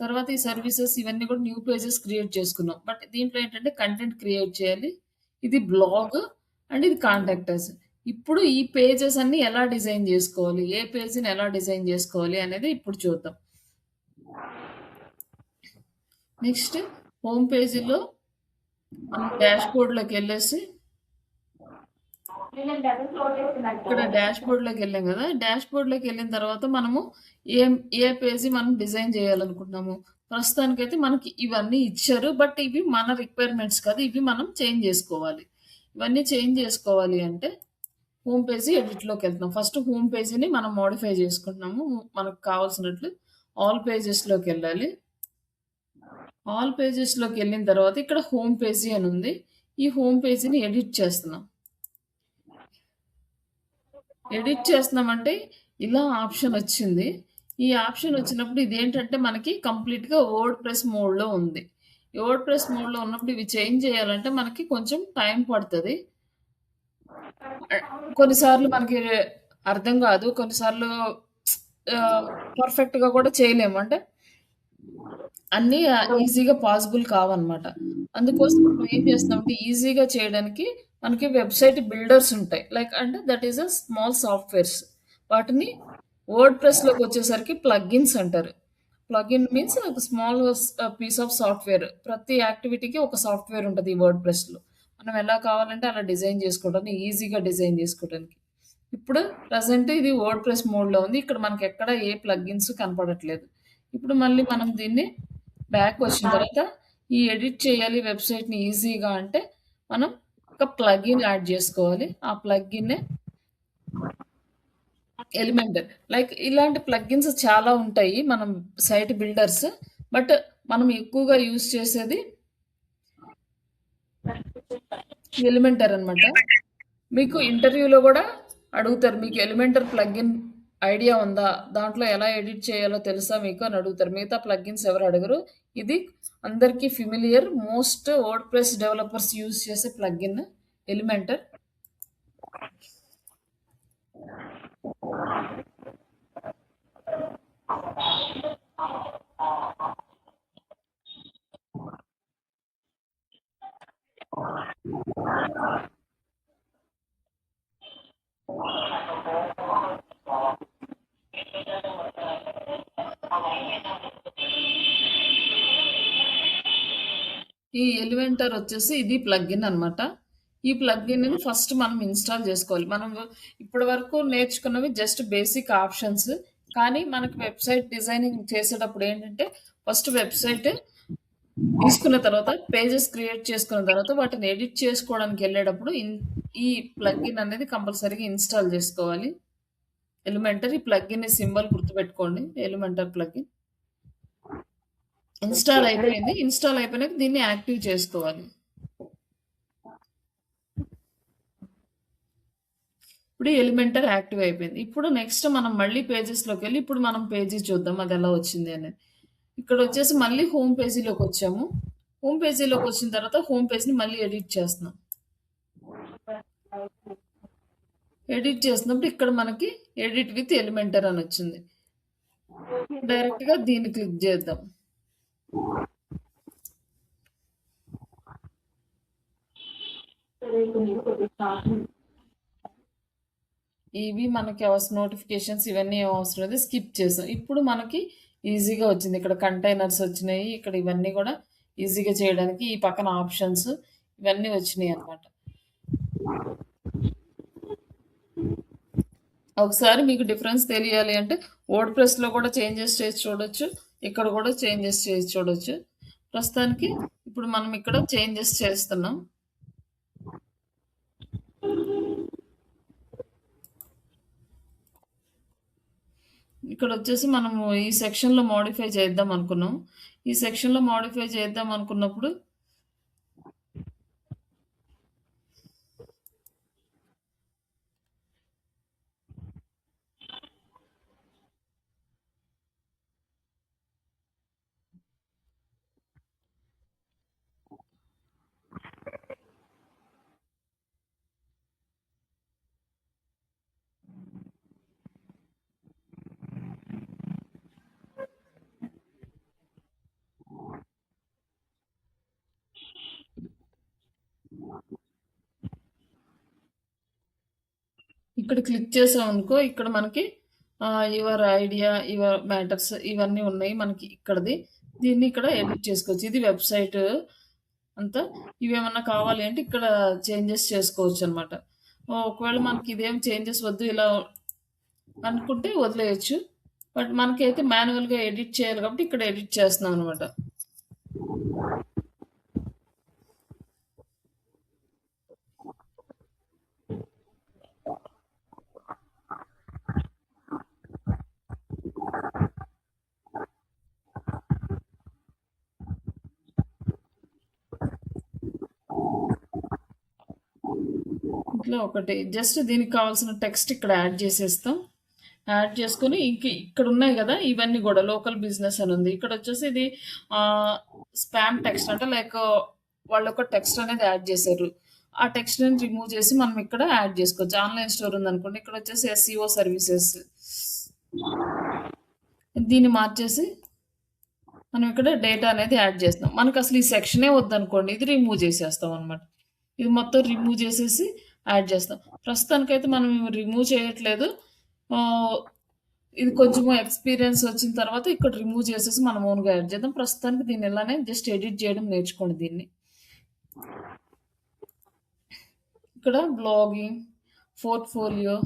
తర్వాత ఈ సర్వీసెస్ ఇవన్నీ కూడా న్యూ పేజెస్ క్రియేట్ చేసుకున్నాం. బట్ దీంట్లో ఏంటంటే కంటెంట్ క్రియేట్ చేయాలి, ఇది బ్లాగ్ అండ్ ఇది కాంటాక్టర్స్. ఇప్పుడు ఈ పేజెస్ అన్ని ఎలా డిజైన్ చేసుకోవాలి, ఏ పేజీని ఎలా డిజైన్ చేసుకోవాలి అనేది ఇప్పుడు చూద్దాం. నెక్స్ట్ హోమ్ పేజీలో మనం డాష్‌బోర్డ్‌లోకి వెళ్ళేసి ఇక్కడ డాష్‌బోర్డ్‌లోకి వెళ్ళాం కదా! డాష్‌బోర్డ్‌లోకి వెళ్ళిన తర్వాత మనము ఏ పేజీ మనం డిజైన్ చేయాలనుకుంటున్నాము. ప్రస్తుతానికైతే మనకి ఇవన్నీ ఇచ్చారు. బట్ ఇవి మన రిక్వైర్మెంట్స్ కాదు. ఇవి మనం చేంజ్ చేసుకోవాలి. ఇవన్నీ చేంజ్ చేసుకోవాలి అంటే హోమ్ పేజీ ఎడిట్‌లోకి వెళ్తున్నాం. ఫస్ట్ హోమ్ పేజీని మనం మోడిఫై చేసుకుంటున్నాము. మనకు కావాల్సినట్లు ఆల్ పేజెస్‌లోకి వెళ్ళాలి. ఆల్ పేజెస్‌లోకి వెళ్ళిన తర్వాత ఇక్కడ హోమ్ పేజీ అని ఉంది. ఈ హోమ్ పేజీని ఎడిట్ చేస్తున్నాం. ఎడిట్ చేస్తున్నామంటే ఇలా ఆప్షన్ వచ్చింది. ఈ ఆప్షన్ వచ్చినప్పుడు ఇదేంటంటే మనకి కంప్లీట్‌గా వర్డ్‌ప్రెస్ మోడ్‌లో ఉంది. ఈ వర్డ్‌ప్రెస్ మోడ్‌లో ఉన్నప్పుడు ఇవి చేంజ్ చేయాలంటే మనకి కొంచెం టైం పడతది. కొన్నిసార్లు మనకి అర్థం కాదు. కొన్నిసార్లు పర్ఫెక్ట్‌గా కూడా చేయలేము. అంటే అన్నీ ఈజీగా పాసిబుల్ కావన్నమాట. అందుకోసం మనం ఏం చేస్తున్నామంటే ఈజీగా చేయడానికి మనకి వెబ్‌సైట్ బిల్డర్స్ ఉంటాయి. లైక్ అంటే that is a small softwares. వాటిని వర్డ్‌ప్రెస్‌లోకి వచ్చేసరికి ప్లగిన్స్ అంటారు. ప్లగిన్ మీన్స్ ఒక స్మాల్ పీస్ ఆఫ్ సాఫ్ట్‌వేర్. ప్రతి యాక్టివిటీకి ఒక సాఫ్ట్‌వేర్ ఉంటది ఈ వర్డ్‌ప్రెస్‌లో. మనం ఎలా కావాలంటే అలా డిజైన్ చేసుకోవడానికి ఈజీగా డిజైన్ చేసుకోవడానికి. ఇప్పుడు ప్రెజెంట్ ఇది వర్డ్‌ప్రెస్ మోడ్‌లో ఉంది. ఇక్కడ మనకెక్కడ ఏ ప్లగిన్స్ కనపడట్లేదు. ఇప్పుడు మళ్ళీ మనం దీన్ని బ్యాక్ వచ్చిన తర్వాత ఈ ఎడిట్ చేయాలి వెబ్‌సైట్‌ని ఈజీగా అంటే మనం ఒక ప్లగిన్ యాడ్ చేసుకోవాలి. ఆ ప్లగిన్నే ఎలిమెంటర్. లైక్ ఇలాంటి ప్లగిన్స్ చాలా ఉంటాయి మనం సైట్ బిల్డర్స్. బట్ మనం ఎక్కువగా యూజ్ చేసేది ఎలిమెంటర్ అన్నమాట. మీకు ఇంటర్వ్యూలో కూడా అడుగుతారు. మీకు ఎలిమెంటర్ ప్లగిన్ ఐడియా ఉందా? దాంట్లో ఎలా ఎడిట్ చేయాలో తెలుసా మీకు అని అడుగుతారు. మిగతా ప్లగిన్స్ ఎవరు అడగరు. ఇది అందరికీ familiar. Most WordPress developers use చేసే ప్లగిన్ ఎలిమెంటర్. ఈ ఎలిమెంటర్ వచ్చేసి ఇది ప్లగిన్ అన్నమాట. ఈ ప్లగిన్‌ని ఫస్ట్ మనం ఇన్‌స్టాల్ చేసుకోవాలి. మనం ఇప్పటి వరకు నేర్చుకున్నవి జస్ట్ బేసిక్ ఆప్షన్స్. కానీ మనకి వెబ్‌సైట్ డిజైనింగ్ చేసేటప్పుడు ఏంటంటే ఫస్ట్ వెబ్‌సైట్ తీసుకున్న తర్వాత పేజెస్ క్రియేట్ చేసుకున్న తర్వాత వాటిని ఎడిట్ చేసుకోవడానికి వెళ్ళేటప్పుడు ఈ ప్లగిన్ అనేది కంపల్సరీగా ఇన్‌స్టాల్ చేసుకోవాలి. ఎలిమెంటర్ ఈ ప్లగిన్ సింబల్ గుర్తుపెట్టుకోండి. Elementor plugin. ఇన్‌స్టాల్ అయిపోయింది. ఇన్‌స్టాల్ అయిపోయినాక దీన్ని యాక్టివ్ చేసుకోవాలి. ఇప్పుడు ఎలిమెంటర్ యాక్టివ్ అయిపోయింది. ఇప్పుడు నెక్స్ట్ మనం మళ్ళీ పేజెస్‌లోకి వెళ్ళి ఇప్పుడు మనం పేజీ చూద్దాం అది ఎలా వచ్చింది అనేది. ఇక్కడ వచ్చేసి మళ్ళీ హోమ్ పేజీలోకి వచ్చాము. హోమ్ పేజీలోకి వచ్చిన తర్వాత హోమ్ పేజ్‌ని మళ్ళీ ఎడిట్ చేస్తున్నాం. ఎడిట్ చేసినప్పుడు ఇక్కడ మనకి ఎడిట్ విత్ ఎలిమెంటర్ అని వచ్చింది. డైరెక్ట్‌గా దీన్ని క్లిక్ చేద్దాం. ఇవి మనకి అవసరం నోటిఫికేషన్స్ ఇవన్నీ ఏం అవసరం లేదు. స్కిప్ చేసాం. ఇప్పుడు మనకి ఈజీగా వచ్చింది. ఇక్కడ కంటైనర్స్ వచ్చినాయి. ఇక్కడ ఇవన్నీ కూడా ఈజీగా చేయడానికి ఈ పక్కన ఆప్షన్స్ ఇవన్నీ వచ్చినాయి అన్నమాట. ఒకసారి మీకు డిఫరెన్స్ తెలియాలి అంటే వర్డ్‌ప్రెస్‌లో కూడా చేంజెస్ చేసి చూడొచ్చు. ఇక్కడ కూడా చేంజెస్ చేసి చూడొచ్చు. ప్రస్తుతానికి ఇప్పుడు మనం ఇక్కడ చేంజెస్ చేస్తున్నాం. ఇక్కడ వచ్చేసి మనము ఈ సెక్షన్‌లో మోడిఫై చేద్దాం అనుకున్నాం. ఈ సెక్షన్‌లో మోడిఫై చేద్దాం అనుకున్నప్పుడు ఇక్కడ క్లిక్ చేసామనుకో ఇక్కడ మనకి యువర్ ఐడియా, యువర్ మ్యాటర్స్ ఇవన్నీ ఉన్నాయి మనకి ఇక్కడది. దీన్ని ఇక్కడ ఎడిట్ చేసుకోవచ్చు. ఇది వెబ్‌సైట్ అంతా. ఇవేమన్నా కావాలి అంటే ఇక్కడ చేంజెస్ చేసుకోవచ్చనమాట. ఒకవేళ మనకి ఇదేం చేంజెస్ వద్దు ఇలా అనుకుంటే వదిలేయొచ్చు. బట్ మనకైతే మాన్యువల్‌గా ఎడిట్ చేయాలి కాబట్టి ఇక్కడ ఎడిట్ చేస్తున్నాం అనమాట. ఇట్లా ఒకటి జస్ట్ దీనికి కావాల్సిన టెక్స్ట్ ఇక్కడ యాడ్ చేసేస్తాం. యాడ్ చేసుకొని ఇక్కడ ఉన్నాయి కదా ఇవన్నీ కూడా లోకల్ బిజినెస్ అని ఉంది. ఇక్కడ వచ్చేసి ఇది స్పామ్ టెక్స్ట్ అంటే లైక్ వాళ్ళు ఒక టెక్స్ట్ అనేది యాడ్ చేశారు. ఆ టెక్స్ట్ ని రిమూవ్ చేసి మనం ఇక్కడ యాడ్ చేసుకోవచ్చు. ఆన్లైన్ స్టోర్ ఉంది అనుకోండి, ఇక్కడ వచ్చేసి SEO సర్వీసెస్ దీన్ని మార్చేసి మనం ఇక్కడ డేటా అనేది యాడ్ చేస్తాం. మనకు అసలు ఈ సెక్షనే వద్దనుకోండి, ఇది రిమూవ్ చేసేస్తాం అనమాట. ఇది మొత్తం రిమూవ్ చేసేసి యాడ్ చేస్తాం. ప్రస్తుతానికైతే మనం రిమూవ్ చేయట్లేదు. ఇది కొంచెం ఎక్స్పీరియన్స్ వచ్చిన తర్వాత ఇక్కడ రిమూవ్ చేసేసి మనం ఓన్గా యాడ్ చేద్దాం. ప్రస్తుతానికి దీన్ని ఇలానే జస్ట్ ఎడిట్ చేయడం నేర్చుకోండి. దీన్ని ఇక్కడ బ్లాగింగ్, పోర్ట్ఫోలియో,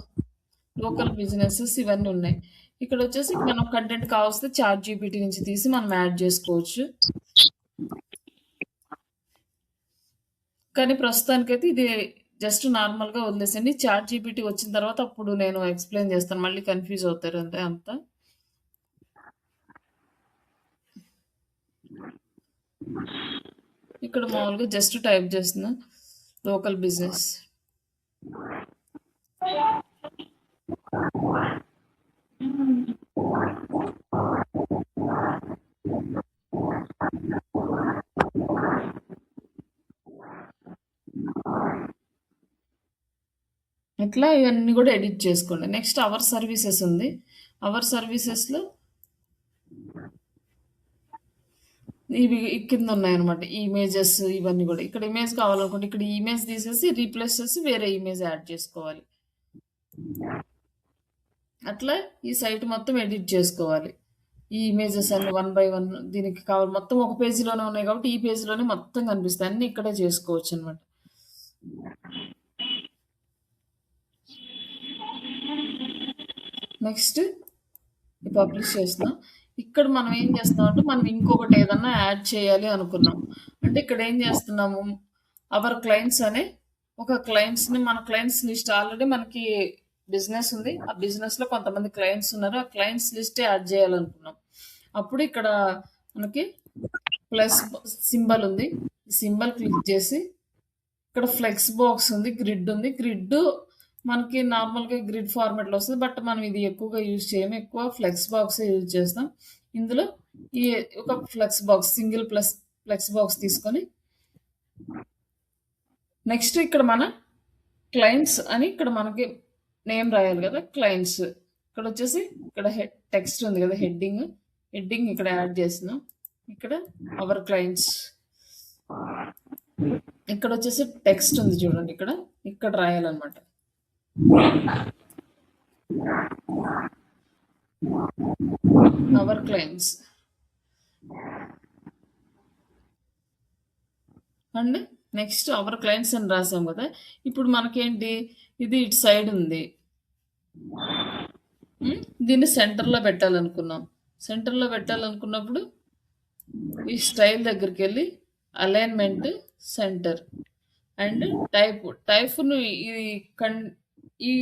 లోకల్ బిజినెసెస్ ఇవన్నీ ఉన్నాయి. ఇక్కడ వచ్చేసి మనం కంటెంట్ కావస్తే ChatGPT నుంచి తీసి మనం యాడ్ చేసుకోవచ్చు. కానీ ప్రస్తుతానికైతే ఇది జస్ట్ నార్మల్గా వదిలేసండి. ChatGPT వచ్చిన తర్వాత అప్పుడు నేను ఎక్స్ప్లెయిన్ చేస్తాను, మళ్ళీ కన్ఫ్యూజ్ అవుతారు అంతే అంతా. ఇక్కడ మామూలుగా జస్ట్ టైప్ చేస్తున్నా లోకల్ బిజినెస్. ఇట్లా ఇవన్నీ కూడా ఎడిట్ చేసుకోండి. నెక్స్ట్ అవర్ సర్వీసెస్ ఉంది. అవర్ సర్వీసెస్లో ఇవి కింద ఉన్నాయన్నమాట. ఇమేజెస్ ఇవన్నీ కూడా. ఇక్కడ ఇమేజ్ కావాలనుకుంటే ఇక్కడ ఇమేజ్ తీసేసి రీప్లేస్ చేసి వేరే ఇమేజ్ యాడ్ చేసుకోవాలి. అట్లా ఈ సైట్ మొత్తం ఎడిట్ చేసుకోవాలి. ఈ ఇమేజెస్ అన్ని 1 by 1 దీనికి కావాలి. మొత్తం ఒక పేజీలోనే ఉన్నాయి కాబట్టి ఈ పేజీలోనే మొత్తం కనిపిస్తాయి. అన్ని ఇక్కడే చేసుకోవచ్చు అనమాట. నెక్స్ట్ పబ్లిష్ చేస్తున్నాం. ఇక్కడ మనం ఏం చేస్తాం అంటే మనం ఇంకొకటి ఏదన్నా యాడ్ చేయాలి అనుకున్నాం అంటే ఇక్కడ ఏం చేస్తున్నాము, అవర్ క్లయింట్స్ అనే ఒక క్లయింట్స్ని, మన క్లయింట్స్ లిస్ట్ ఆల్రెడీ మనకి బిజినెస్ ఉంది. ఆ బిజినెస్లో కొంతమంది క్లయింట్స్ ఉన్నారు. ఆ క్లయింట్స్ లిస్ట్ యాడ్ చేయాలనుకున్నాం. అప్పుడు ఇక్కడ మనకి ప్లస్ సింబల్ ఉంది. ఈ సింబల్ క్లిక్ చేసి ఇక్కడ ఫ్లెక్స్ బాక్స్ ఉంది, గ్రిడ్ ఉంది. గ్రిడ్ మనకి నార్మల్గా గ్రిడ్ ఫార్మాట్లో వస్తుంది. బట్ మనం ఇది ఎక్కువగా యూజ్ చేయము. ఎక్కువ ఫ్లెక్స్ బాక్స్ యూజ్ చేస్తాం. ఇందులో ఈ ఒక flex box single flex box తీసుకొని నెక్స్ట్ ఇక్కడ మన క్లయింట్స్ అని ఇక్కడ మనకి నేమ్ రాయాలి కదా, క్లయింట్స్. ఇక్కడ వచ్చేసి ఇక్కడ టెక్స్ట్ ఉంది కదా, హెడ్డింగ్ ఇక్కడ యాడ్ చేస్తున్నాం. ఇక్కడ అవర్ క్లయింట్స్. ఇక్కడ వచ్చేసి టెక్స్ట్ ఉంది చూడండి, ఇక్కడ రాయాలన్నమాట. Our clients and next our clients అని రాసాం కదా. ఇప్పుడు మనకేంటి, ఇది ఇటు సైడ్ ఉంది. దీన్ని సెంటర్లో పెట్టాలనుకున్నాం. సెంటర్లో పెట్టాలనుకున్నప్పుడు ఈ స్టైల్ దగ్గరికి వెళ్ళి అలైన్మెంట్, సెంటర్ అండ్ టైప్ను ఈ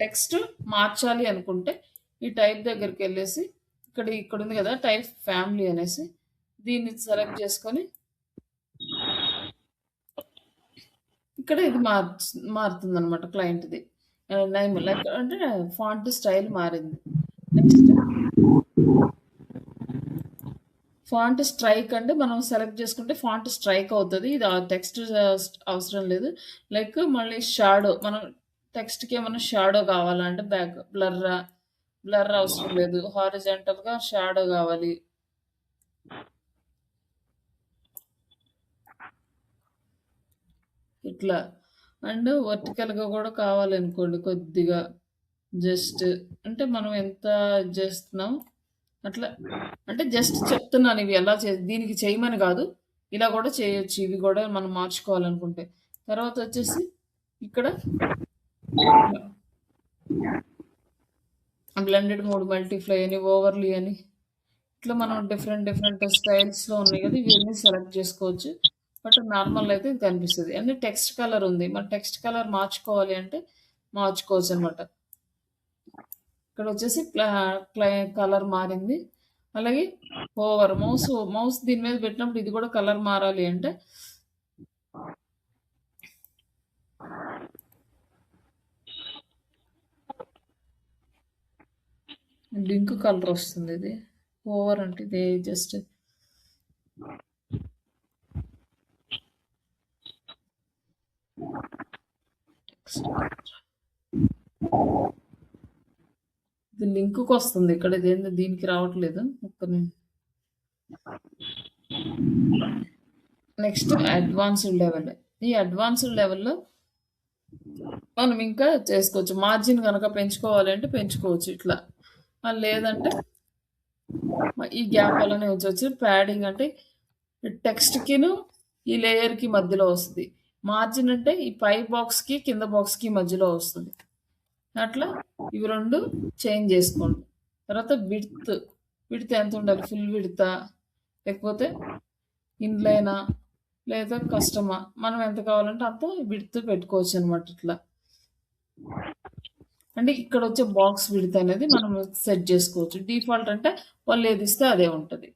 టెక్స్ట్ మార్చాలి అనుకుంటే ఈ టైప్ దగ్గరికి వెళ్ళేసి ఇక్కడ ఉంది కదా టైప్ ఫ్యామిలీ అనేసి దీన్ని సెలెక్ట్ చేసుకొని ఇక్కడ ఇది మారుతుంది అనమాట క్లయింట్ది నేమ్. లైక్ అంటే ఫాంట్ స్టైల్ మారింది. నెక్స్ట్ ఫాంట్ స్ట్రైక్ అంటే మనం సెలెక్ట్ చేసుకుంటే ఫాంట్ స్ట్రైక్ అవుతుంది. ఇది టెక్స్ట్ అవసరం లేదు. లైక్ మళ్ళీ షాడో, మనం టెక్స్ట్కి ఏమైనా షాడో కావాలంటే బ్యాక్ బ్లర్ అవసరం లేదు. హారిజాంటల్గా షాడో కావాలి. ఇట్లా అండ్ వర్టికల్గా కూడా కావాలనుకోండి కొద్దిగా, జస్ట్ అంటే మనం ఎంత చేస్తున్నాం అట్లా అంటే జస్ట్ చెప్తున్నాను ఇవి ఎలా దీనికి చేయమని కాదు. ఇలా కూడా చేయొచ్చు. ఇవి కూడా మనం మార్చుకోవాలనుకుంటే. తర్వాత వచ్చేసి ఇక్కడ బ్లెండెడ్ మోడ్, మల్టీప్లై అని, ఓవర్లీ అని ఇట్లా మనం డిఫరెంట్ స్టైల్స్‌లో ఉన్నాయి కదా! ఇవన్నీ సెలెక్ట్ చేసుకోవచ్చు. బట్ నార్మల్ అయితే ఇది కనిపిస్తది. అండ్ టెక్స్ట్ కలర్ ఉంది. మరి టెక్స్ట్ కలర్ మార్చుకోవాలి అంటే మార్చుకోవచ్చనమాట. ఇక్కడ వచ్చేసి కలర్ మారింది. అలాగే మౌస్ దీని మీద పెట్టినప్పుడు ఇది కూడా కలర్ మారాలి అంటే లింక్ కలర్ వస్తుంది ఇది. ఓవర్ అంటే ఇది జస్ట్ ఇది లింక్‌కి వస్తుంది. ఇక్కడ ఇదేందో దీనికి రావట్లేదు. Next advanced level. ఈ అడ్వాన్స్డ్ లెవెల్‌లో మనం ఇంకా చేసుకోవచ్చు. మార్జిన్ కనుక పెంచుకోవాలి అంటే పెంచుకోవచ్చు ఇట్లా. లేదంటే ఈ గ్యాప్ అలానే ఉంచొచ్చు. ప్యాడింగ్ అంటే టెక్స్ట్‌కిను ఈ లేయర్‌కి మధ్యలో వస్తది. మార్జిన్ అంటే ఈ పై బాక్స్‌కి, కింద బాక్స్‌కి మధ్యలో వస్తది. అట్లా ఇవి 2 చేంజ్ చేసుకోండి. తర్వాత విడ్త్ ఎంత ఉండాలి? ఫుల్ విడ్తా? లేకపోతే ఇన్‌లైనా? లేదా కస్టమా? మనం ఎంత కావాలంటే అంత విడ్త్ పెట్టుకోవచ్చనమాట ఇట్లా. అంటే ఇక్కడ వచ్చే బాక్స్ విడ్త్ అనేది మనం సెట్ చేసుకోవచ్చు. డిఫాల్ట్ అంటే వాళ్ళు ఏది ఇస్తే అదే ఉంటది.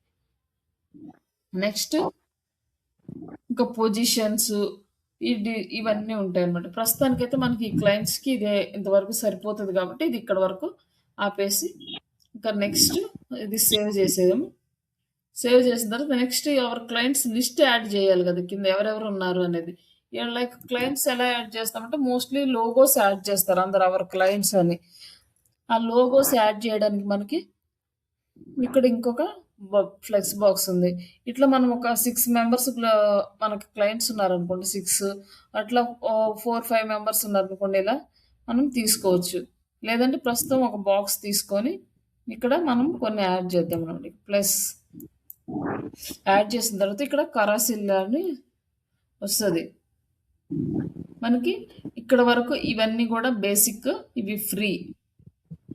నెక్స్ట్ ఇంకా పొజిషన్స్ ఇవన్నీ ఉంటాయన్నమాట. ప్రస్తుతానికైతే మనకి క్లయింట్స్‌కి ఇదే ఇంతవరకు సరిపోతది కాబట్టి ఇది ఇక్కడ వరకు ఆపేసి ఇంకా నెక్స్ట్ ఇది సేవ్ చేసేయడం. సేవ్ చేసిన తర్వాత నెక్స్ట్ ఎవరి క్లయింట్స్ లిస్ట్ యాడ్ చేయాలి కదా! కింద ఎవరెవరు ఉన్నారు అనేది. లైక్ క్లయింట్స్ ఎలా యాడ్ చేస్తామంటే మోస్ట్‌లీ లోగోస్ యాడ్ చేస్తారు అందరు అవర్ క్లయింట్స్ అని. ఆ లోగోస్ యాడ్ చేయడానికి మనకి ఇక్కడ ఇంకొక ఫ్లెక్స్ బాక్స్ ఉంది. ఇట్లా మనం ఒక 6 మెంబర్స్ మనకి క్లయింట్స్ ఉన్నారనుకోండి 6 అట్లా 4, 5 మెంబర్స్ ఉన్నారనుకోండి ఇలా మనం తీసుకోవచ్చు. లేదంటే ప్రస్తుతం ఒక బాక్స్ తీసుకొని ఇక్కడ మనం కొన్ని యాడ్ చేద్దామండి. ప్లస్ యాడ్ చేసిన తర్వాత ఇక్కడ కరాసిల్లా అని వస్తది. మనకి ఇక్కడ వరకు ఇవన్నీ కూడా బేసిక్, ఇవి ఫ్రీ.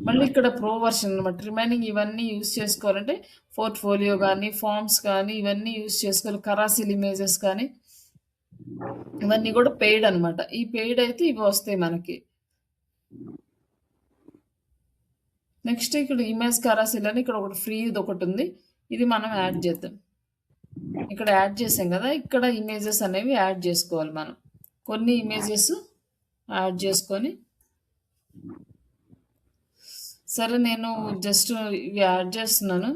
మళ్ళీ ఇక్కడ ప్రో వర్షన్ అనమాట. రిమైనింగ్ ఇవన్నీ యూజ్ చేసుకోవాలంటే పోర్ట్ఫోలియో కానీ, ఫార్మ్స్ కానీ ఇవన్నీ యూజ్ చేసుకోవాలి. కరాసిల్ ఇమేజెస్ కానీ ఇవన్నీ కూడా పెయిడ్ అనమాట. ఈ పెయిడ్ అయితే ఇవి వస్తాయి మనకి. నెక్స్ట్ ఇక్కడ ఇమేజ్ కరాసిల్ అని ఇక్కడ ఒకటి ఫ్రీ ఇది ఒకటి ఉంది. ఇది మనం యాడ్ చేద్దాం. ఇక్కడ యాడ్ చేసాం కదా! ఇక్కడ ఇమేజెస్ అనేవి యాడ్ చేసుకోవాలి మనం. కొన్ని ఇమేజెస్ యాడ్ చేసుకొని సరే నేను జస్ట్ ఇవి యాడ్ చేస్తున్నాను.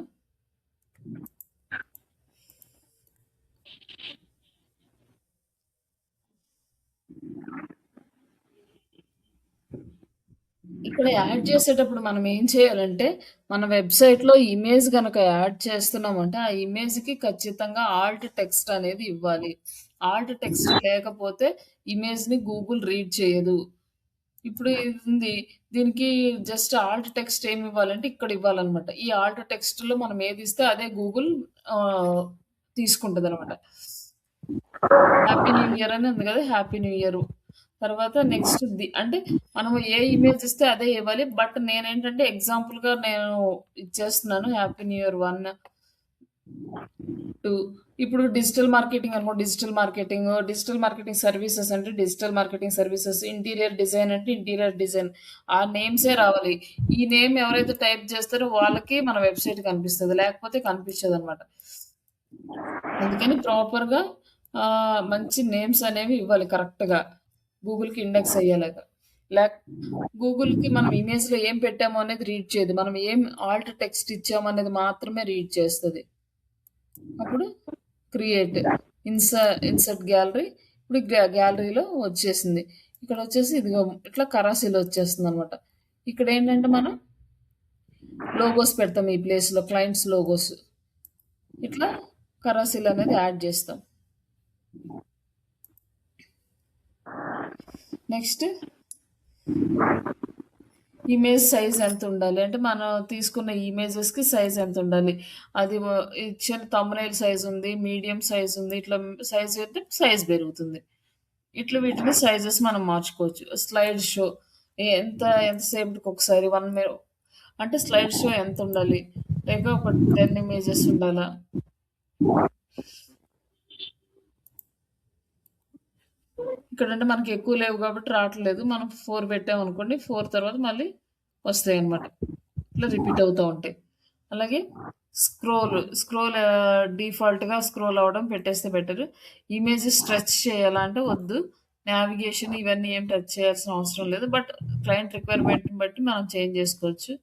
ఇక్కడ యాడ్ చేసేటప్పుడు మనం ఏం చేయాలంటే మన వెబ్‌సైట్‌లో ఇమేజ్ గనక యాడ్ చేస్తున్నామంటే ఆ ఇమేజ్‌కి ఖచ్చితంగా ఆల్ట్ టెక్స్ట్ అనేది ఇవ్వాలి. ఆల్ట్ టెక్స్ట్ లేకపోతే ఇమేజ్‌ని గూగుల్ రీడ్ చేయదు. ఇప్పుడు ఇది ఉంది. దీనికి జస్ట్ ఆల్ట్ టెక్స్ట్ ఏమి ఇవ్వాలంటే ఇక్కడ ఇవ్వాలనమాట. ఈ ఆల్ట్ టెక్స్ట్‌లో మనం ఏది ఇస్తే అదే గూగుల్ తీసుకుంటదనమాట. హ్యాపీ న్యూ ఇయర్ అని ఉంది కదా! Happy new year. తర్వాత నెక్స్ట్ అంటే మనము ఏ ఇమేజ్ ఇస్తే అదే ఇవ్వాలి. బట్ నేనేంటంటే ఎగ్జాంపుల్‌గా నేను ఇచ్చేస్తున్నాను. హ్యాపీ న్యూ ఇయర్ 1, 2 ఇప్పుడు డిజిటల్ మార్కెటింగ్ అనుకో డిజిటల్ మార్కెటింగ్ సర్వీసెస్ అంటే digital marketing services, interior design అంటే ఇంటీరియర్ డిజైన్. ఆ నేమ్సే రావాలి. ఈ నేమ్ ఎవరైతే టైప్ చేస్తారో వాళ్ళకి మన వెబ్‌సైట్ కనిపిస్తది. లేకపోతే కనిపించదనమాట. అందుకని ప్రాపర్‌గా మంచి నేమ్స్ అనేవి ఇవ్వాలి కరెక్ట్‌గా. గూగుల్‌కి ఇండెక్స్ అయ్యేలాగా. గూగుల్‌కి మనం ఇమేజ్‌లో ఏం పెట్టామో అనేది రీడ్ చేయదు. మనం ఏం ఆల్ట్ టెక్స్ట్ ఇచ్చామో అనేది మాత్రమే రీడ్ చేస్తది. అప్పుడు క్రియేట్ ఇన్సర్ట్ గ్యాలరీ. ఇప్పుడు గ్యాలరీలో వచ్చేసింది. ఇక్కడ వచ్చేసి ఇదిగో ఇట్లా కరాసీలో వచ్చేస్తుందనమాట. ఇక్కడ ఏంటంటే మనం లోగోస్ పెడతాం ఈ ప్లేస్‌లో క్లయింట్స్ లోగోస్. ఇట్లా కరాసీల్ అనేది యాడ్ చేస్తాం. నెక్స్ట్ ఇమేజ్ సైజ్ ఎంత ఉండాలి అంటే మనం తీసుకున్న ఇమేజెస్కి సైజ్ ఎంత ఉండాలి, అది ఇచ్చిన థంబ్నెయిల్ సైజ్ ఉంది, మీడియం సైజ్ ఉంది, ఇట్లా సైజ్ అయితే సైజ్ పెరుగుతుంది. ఇట్లా వీటిని సైజెస్ మనం మార్చుకోవచ్చు. స్లైడ్ షో ఎంతసేపటికి ఒకసారి 1 minute అంటే స్లైడ్ షో ఎంత ఉండాలి, లేక ఒక 10 ఇమేజెస్ ఉండాలా. ఇక్కడంటే మనకి ఎక్కువ లేవు కాబట్టి రావట్లేదు. మనం 4 పెట్టామనుకోండి, 4 తర్వాత మళ్ళీ వస్తాయి అన్నమాట. ఇట్లా రిపీట్ అవుతూ ఉంటాయి. అలాగే స్క్రోల్ డిఫాల్ట్గా స్క్రోల్ అవ్వడం పెట్టేస్తే బెటర్. ఇమేజ్ స్ట్రెచ్ చేయాలా అంటే వద్దు. నావిగేషన్ ఇవన్నీ ఏం టచ్ చేయాల్సిన అవసరం లేదు. బట్ క్లయింట్ రిక్వైర్మెంట్ని బట్టి మనం చేంజ్ చేసుకోవచ్చు.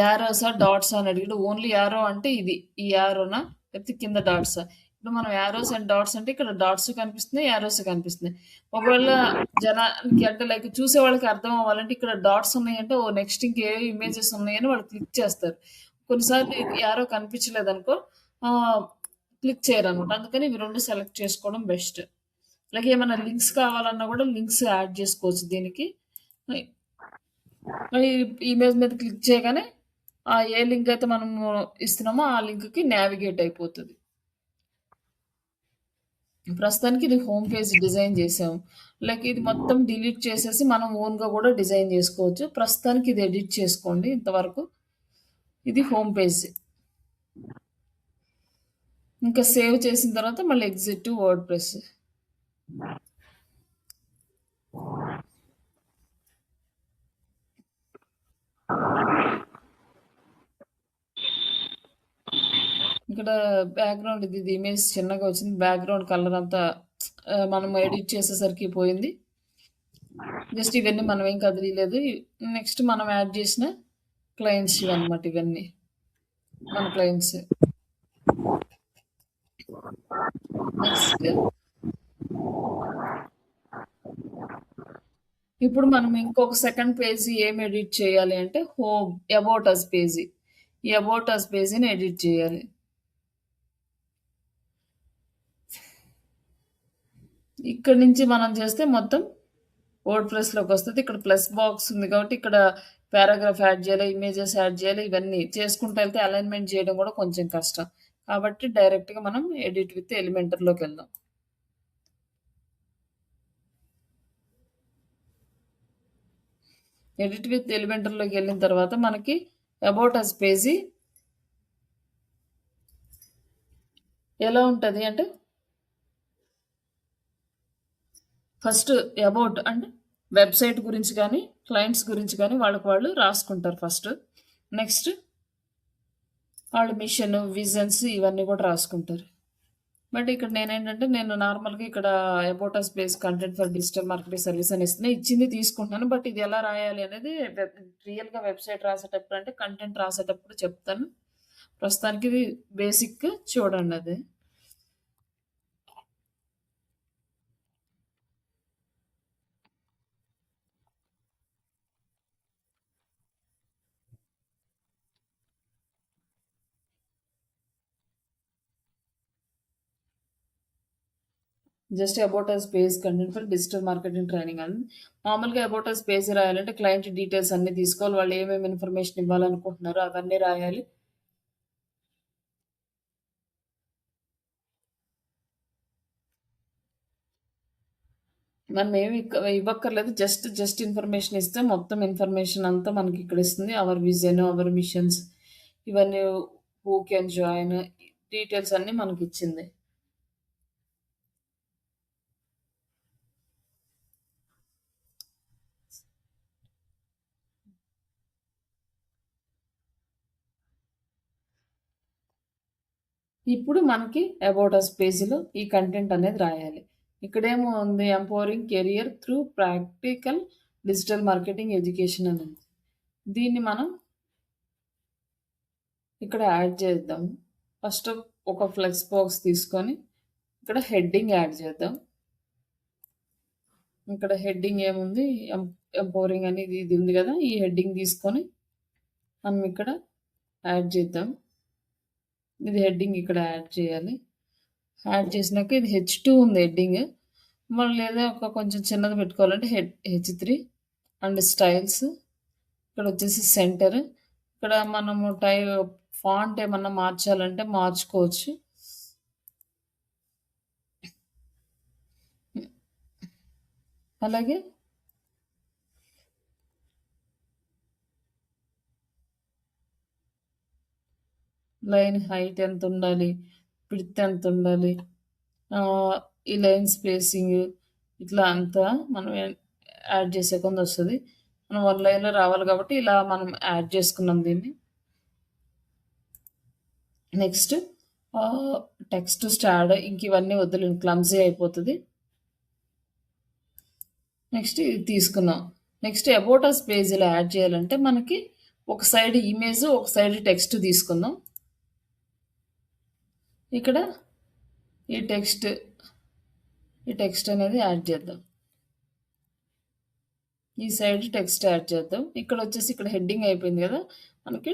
యారోసా డాట్స్ అని అడిగాడు. ఓన్లీ యారో అంటే ఇది ఈ యారోనా లేకపోతే కింద డాట్సా. ఇప్పుడు మనం యారోస్ అండ్ డాట్స్ అంటే ఇక్కడ డాట్స్ కనిపిస్తున్నాయి, యారోస్ కనిపిస్తున్నాయి. ఒకవేళ జనానికి అంటే లైక్ చూసే వాళ్ళకి అర్థం అవ్వాలంటే ఇక్కడ డాట్స్ ఉన్నాయంటే ఓ నెక్స్ట్ ఇంకే ఇమేజెస్ ఉన్నాయని వాళ్ళు క్లిక్ చేస్తారు. కొన్నిసార్లు యారో కనిపించలేదు అనుకో క్లిక్ చేయరు అనమాట. అందుకని ఇవి 2 సెలెక్ట్ చేసుకోవడం బెస్ట్. అలాగే ఏమైనా లింక్స్ కావాలన్నా కూడా లింక్స్ యాడ్ చేసుకోవచ్చు దీనికి. ఇమేజ్ మీద క్లిక్ చేయగానే ఏ లింక్ అయితే మనము ఇస్తున్నామో ఆ లింక్కి నావిగేట్ అయిపోతుంది. ప్రస్తుతానికి ఇది హోమ్ పేజ్ డిజైన్ చేసాము. లైక్ ఇది మొత్తం డిలీట్ చేసేసి మనం ఓన్గా కూడా డిజైన్ చేసుకోవచ్చు. ప్రస్తుతానికి ఇది ఎడిట్ చేసుకోండి ఇంతవరకు. ఇది హోమ్ పేజ్. ఇంకా సేవ్ చేసిన తర్వాత మళ్ళీ ఎగ్జిట్ టు వర్డ్ ప్రెస్. ఇక్కడ బ్యాక్గ్రౌండ్ ఇది ఇమేజ్ చిన్నగా వచ్చింది. బ్యాక్గ్రౌండ్ కలర్ అంతా మనం ఎడిట్ చేసేసరికి పోయింది. జస్ట్ ఇవన్నీ మనం ఏం కదిలేదు. నెక్స్ట్ మనం యాడ్ చేసిన క్లయింట్స్ ఇవన్నమాట. ఇవన్నీ మన క్లయింట్స్. నెక్స్ట్ ఇప్పుడు మనం ఇంకొక సెకండ్ పేజీ ఏం ఎడిట్ చేయాలి అంటే హోమ్ అబౌట్ అస్ పేజీ. ఈ అబౌట్ అస్ పేజీని ఎడిట్ చేయాలి. ఇక్కడ నుంచి మనం చేస్తే మొత్తం వర్డ్ ప్రెస్లోకి వస్తుంది. ఇక్కడ ప్లస్ బాక్స్ ఉంది కాబట్టి ఇక్కడ పారాగ్రాఫ్ యాడ్ చేయాలి, ఇమేజెస్ యాడ్ చేయాలి. ఇవన్నీ చేసుకుంటూ వెళ్తే అలైన్మెంట్ చేయడం కూడా కొంచెం కష్టం. కాబట్టి డైరెక్ట్గా మనం ఎడిట్ విత్ ఎలిమెంటర్లోకి వెళ్దాం. ఎడిట్ విత్ ఎలిమెంటర్లోకి వెళ్ళిన తర్వాత మనకి అబౌట్ అస్ పేజీ ఎలా ఉంటుంది అంటే ఫస్ట్ అబౌట్ అంటే వెబ్సైట్ గురించి కానీ క్లయింట్స్ గురించి కానీ వాళ్ళకి వాళ్ళు రాసుకుంటారు ఫస్ట్. నెక్స్ట్ వాళ్ళ మిషన్ విజన్స్ ఇవన్నీ కూడా రాసుకుంటారు. బట్ ఇక్కడ నేను నార్మల్గా ఇక్కడ about us page content for digital marketing service అని ఇచ్చింది తీసుకుంటున్నాను. బట్ ఇది ఎలా రాయాలి అనేది రియల్గా వెబ్సైట్ రాసేటప్పుడు అంటే కంటెంట్ రాసేటప్పుడు చెప్తాను. ప్రస్తుతానికి ఇది బేసిక్ చూడండి. అది just about us page content for digital marketing training అని. మామూలుగా అబౌట్ అస్ పేజ్ రాయాలంటే క్లయింట్ డీటెయిల్స్ అన్ని తీసుకోవాలి. వాళ్ళు ఏమేమి ఇన్ఫర్మేషన్ ఇవ్వాలనుకుంటున్నారో అవన్నీ రాయాలి. మనం ఏమి ఇవ్వక్కర్లేదు. జస్ట్ ఇన్ఫర్మేషన్ ఇస్తే మొత్తం ఇన్ఫర్మేషన్ అంతా మనకి ఇక్కడ ఇస్తుంది. అవర్ విజన్, అవర్ మిషన్స్, ఇవన్నీ హూ కెన్ జాయిన్ డీటెయిల్స్ అన్నీ మనకి ఇచ్చింది. ఇప్పుడు మనకి అబౌట్ అస్ పేజీలో ఈ కంటెంట్ అనేది రాయాలి. ఇక్కడేమో ఉంది empowering career through practical digital marketing education అని ఉంది. దీన్ని మనం ఇక్కడ యాడ్ చేద్దాం. ఫస్ట్ ఒక ఫ్లెక్స్ బాక్స్ తీసుకొని ఇక్కడ హెడ్డింగ్ యాడ్ చేద్దాం. ఇక్కడ హెడ్డింగ్ ఏముంది ఎంపవరింగ్ అనేది ఇది ఉంది కదా, ఈ హెడ్డింగ్ తీసుకొని మనం ఇక్కడ యాడ్ చేద్దాం. ఇది హెడ్డింగ్ ఇక్కడ యాడ్ చేయాలి. యాడ్ చేసినాక ఇది H2 ఉంది హెడ్డింగ్. మళ్ళీ లేదా కొంచెం చిన్నది పెట్టుకోవాలంటే H3 అండ్ స్టైల్స్. ఇక్కడ వచ్చేసి సెంటర్. ఇక్కడ మనము ఫాంట్ ఏమన్నా మార్చాలంటే మార్చుకోవచ్చు. అలాగే లైన్ హైట్ ఎంత ఉండాలి, విడ్త్ ఎంత ఉండాలి, ఈ లైన్ స్పేసింగ్ ఇట్లా అంతా మనం యాడ్ చేసే కొంత వస్తుంది. మనం 1 లైన్లో రావాలి కాబట్టి ఇలా మనం యాడ్ చేసుకున్నాం దీన్ని. Next text starved. ఇంక ఇవన్నీ వద్దులేండి, క్లమ్జీ అయిపోతుంది. నెక్స్ట్ ఇది తీసుకున్నాం. నెక్స్ట్ అబౌట్ అస్ పేజీలో యాడ్ చేయాలంటే మనకి ఒక సైడ్ ఇమేజ్, ఒక సైడ్ టెక్స్ట్ తీసుకుందాం. ఇక్కడ ఈ టెక్స్ట్ అనేది యాడ్ చేద్దాం. ఈ సైడ్ టెక్స్ట్ యాడ్ చేద్దాం. ఇక్కడ వచ్చేసి ఇక్కడ హెడ్డింగ్ అయిపోయింది కదా మనకి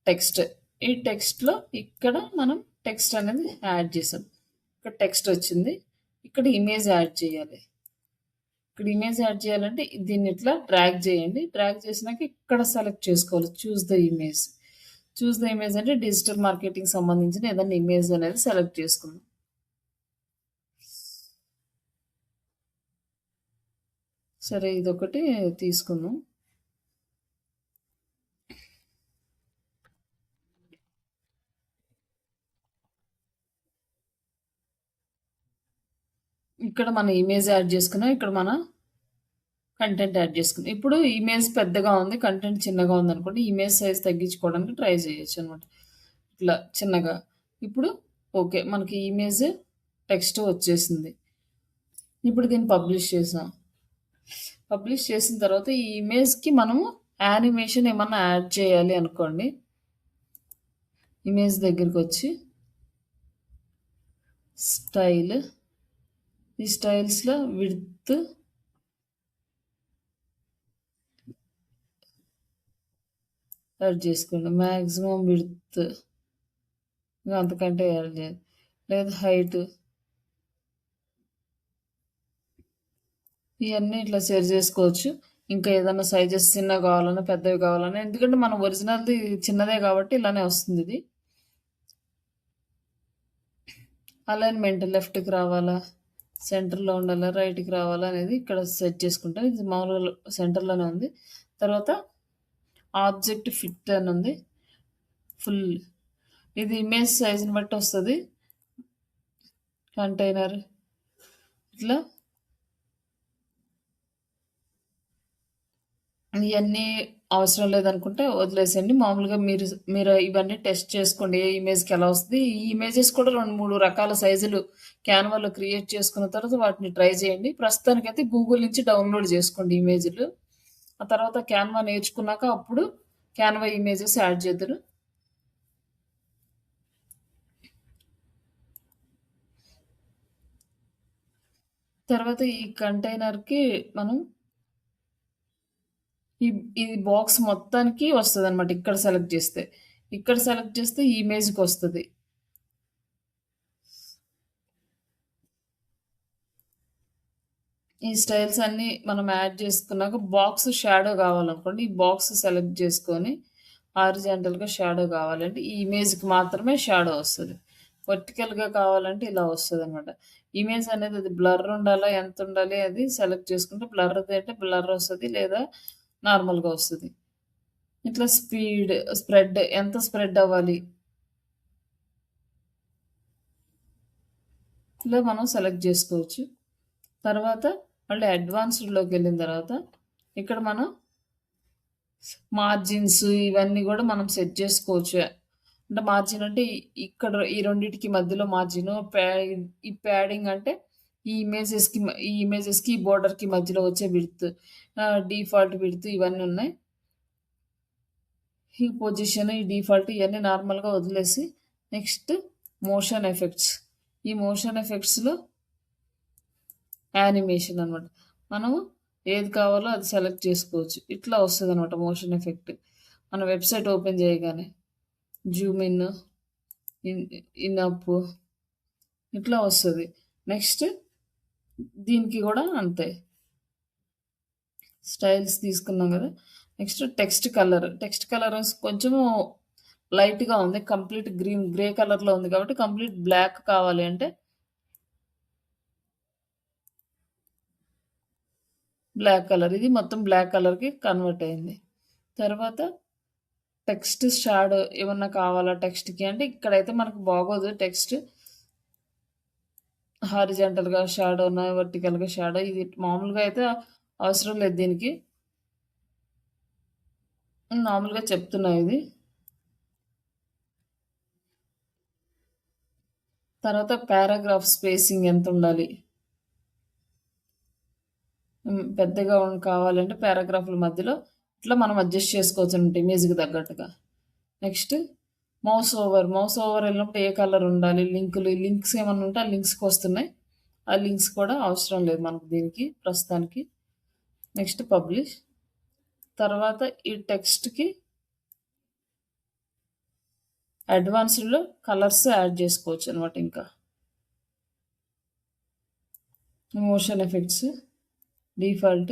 టెక్స్ట్. ఈ టెక్స్ట్లో ఇక్కడ మనం టెక్స్ట్ అనేది యాడ్ చేసాం. ఇక్కడ టెక్స్ట్ వచ్చింది. ఇక్కడ ఇమేజ్ యాడ్ చేయాలి. ఇక్కడ ఇమేజ్ యాడ్ చేయాలంటే దీన్ని ఇట్లా డ్రాగ్ చేయండి. డ్రాగ్ చేసినాక ఇక్కడ సెలెక్ట్ చేసుకోవాలి choose the image. Choose the image అంటే డిజిటల్ మార్కెటింగ్ సంబంధించిన ఏదైనా ఇమేజ్ అనేది సెలెక్ట్ చేసుకుందాం. సరే, ఇదొకటి తీసుకుందాం. ఇక్కడ మన ఇమేజ్ యాడ్ చేసుకున్నాం. ఇక్కడ మన కంటెంట్ యాడ్ చేసుకున్నాం. ఇప్పుడు ఇమేజ్ పెద్దగా ఉంది, కంటెంట్ చిన్నగా ఉంది అనుకోండి, ఇమేజ్ సైజ్ తగ్గించుకోవడానికి ట్రై చేయొచ్చు అనమాట. ఇట్లా చిన్నగా. ఇప్పుడు ఓకే, మనకి ఇమేజ్ టెక్స్ట్ వచ్చేసింది. ఇప్పుడు దీన్ని పబ్లిష్ చేసాం. పబ్లిష్ చేసిన తర్వాత ఈ ఇమేజ్కి మనము యానిమేషన్ ఏమన్నా యాడ్ చేయాలి అనుకోండి. ఇమేజ్ దగ్గరికి వచ్చి స్టైల్, ఈ స్టైల్స్లో విడ్త్ యాడ్ చేసుకోండి. మ్యాక్సిమం విడ్త్ ఇంకా అంతకంటే యాడ్ చేయాలి, లేదా హైట్. ఇవన్నీ ఇట్లా షేర్ చేసుకోవచ్చు. ఇంకా ఏదైనా సైజెస్ చిన్నవి కావాలన్నా పెద్దవి కావాలన్నా, ఎందుకంటే మన ఒరిజినల్ది చిన్నదే కాబట్టి ఇలానే వస్తుంది. ఇది అలైన్మెంట్ లెఫ్ట్కి రావాలా, సెంటర్లో ఉండాలా, రైట్కి రావాలా అనేది ఇక్కడ సెట్ చేసుకుంటాం. ఇది మామూలుగా సెంటర్లోనే ఉంది. తర్వాత ఆబ్జెక్ట్ ఫిట్ అని ఉంది. ఫుల్ ఇది ఇమేజ్ సైజుని బట్టి వస్తుంది. కంటైనర్ ఇట్లా ఇవన్నీ అవసరం లేదనుకుంటే వదిలేసేయండి. మామూలుగా మీరు ఇవన్నీ టెస్ట్ చేసుకోండి ఏ ఇమేజ్కి ఎలా వస్తుంది. ఈ ఇమేజెస్ కూడా 2-3 రకాల సైజులు క్యాన్వాలో క్రియేట్ చేసుకున్న తర్వాత వాటిని ట్రై చేయండి. ప్రస్తుతానికైతే గూగుల్ నుంచి డౌన్లోడ్ చేసుకోండి ఇమేజ్లు. ఆ తర్వాత క్యాన్వా నేర్చుకున్నాక అప్పుడు క్యాన్వా ఇమేజెస్ యాడ్ చేద్దరు. తర్వాత ఈ కంటైనర్కి మనం ఇది బాక్స్ మొత్తానికి వస్తుంది అనమాట. ఇక్కడ సెలెక్ట్ చేస్తే ఈ ఇమేజ్కి వస్తుంది. ఈ స్టైల్స్ అన్నీ మనం యాడ్ చేసుకున్నాక బాక్స్ షాడో కావాలనుకోండి, ఈ బాక్స్ సెలెక్ట్ చేసుకొని హారిజాంటల్గా షాడో కావాలంటే ఈ ఇమేజ్కి మాత్రమే షాడో వస్తుంది. వర్టికల్గా కావాలంటే ఇలా వస్తుంది అనమాట. ఇమేజ్ అనేది అది బ్లర్ ఉండాలా, ఎంత ఉండాలి అది సెలెక్ట్ చేసుకుంటే బ్లర్ అంటే బ్లర్ వస్తుంది, లేదా నార్మల్గా వస్తుంది. ఇట్లా స్ప్రెడ్ ఎంత స్ప్రెడ్ అవ్వాలి ఇలా మనం సెలెక్ట్ చేసుకోవచ్చు. తర్వాత మళ్ళీ అడ్వాన్స్డ్లోకి వెళ్ళిన తర్వాత ఇక్కడ మనం మార్జిన్స్ ఇవన్నీ కూడా మనం సెట్ చేసుకోవచ్చు. అంటే మార్జిన్ అంటే ఇక్కడ ఈ రెండింటికి మధ్యలో మార్జిన్, ఈ ప్యాడింగ్ అంటే ఈ ఇమేజెస్కి ఈ బోర్డర్కి మధ్యలో వచ్చే విడ్త్, డిఫాల్ట్ విడ్త్ ఇవన్నీ ఉన్నాయి. ఈ పొజిషన్, ఈ డిఫాల్ట్ ఇవన్నీ నార్మల్గా వదిలేసి నెక్స్ట్ మోషన్ ఎఫెక్ట్స్. ఈ మోషన్ ఎఫెక్ట్స్లో యానిమేషన్ అనమాట. మనము ఏది కావాలో అది సెలెక్ట్ చేసుకోవచ్చు. ఇట్లా వస్తుంది అనమాట మోషన్ ఎఫెక్ట్. మన వెబ్సైట్ ఓపెన్ చేయగానే జూమ్ ఇన్ అప్ ఇట్లా వస్తుంది. నెక్స్ట్ దీనికి కూడా అంతే. స్టైల్స్ తీసుకున్నాం కదా. Next text colour. Text colour కొంచెము లైట్‌గా ఉంది. కంప్లీట్ గ్రే కలర్‌లో ఉంది కాబట్టి కంప్లీట్ బ్లాక్ కావాలి అంటే బ్లాక్ కలర్. ఇది మొత్తం బ్లాక్ కలర్‌కి కన్వర్ట్ అయింది. తర్వాత టెక్స్ట్ షాడో ఏమన్నా కావాలా టెక్స్ట్‌కి అంటే ఇక్కడైతే మనకు బాగోదు టెక్స్ట్. హారిజాంటల్‌గా షాడోనా, వర్టికల్‌గా షాడో ఇది మామూలుగా అయితే అవసరం లేదు దీనికి. మామూలుగా చెప్తున్నా ఇది. తర్వాత పారాగ్రాఫ్ స్పేసింగ్ ఎంతుండాలి? పెద్దగా కావాలంటే పారాగ్రాఫ్‌ల మధ్యలో ఇట్లా మనం అడ్జస్ట్ చేసుకోవచ్చనమాట ఇమేజ్‌కి తగ్గట్టుగా. నెక్స్ట్ మౌస్ ఓవర్ వెళ్ళినప్పుడు ఏ కలర్ ఉండాలి? లింక్స్ ఏమన్నా ఉంటే ఆ లింక్స్‌కొస్తున్నాయి. ఆ లింక్స్ కూడా అవసరం లేదు మనకు దీనికి ప్రస్తుతానికి. Next publish. తర్వాత ఈ టెక్స్ట్‌కి అడ్వాన్స్డ్‌లో కలర్స్ యాడ్ చేసుకోవచ్చనమాట ఇంకా. Motion effects, default,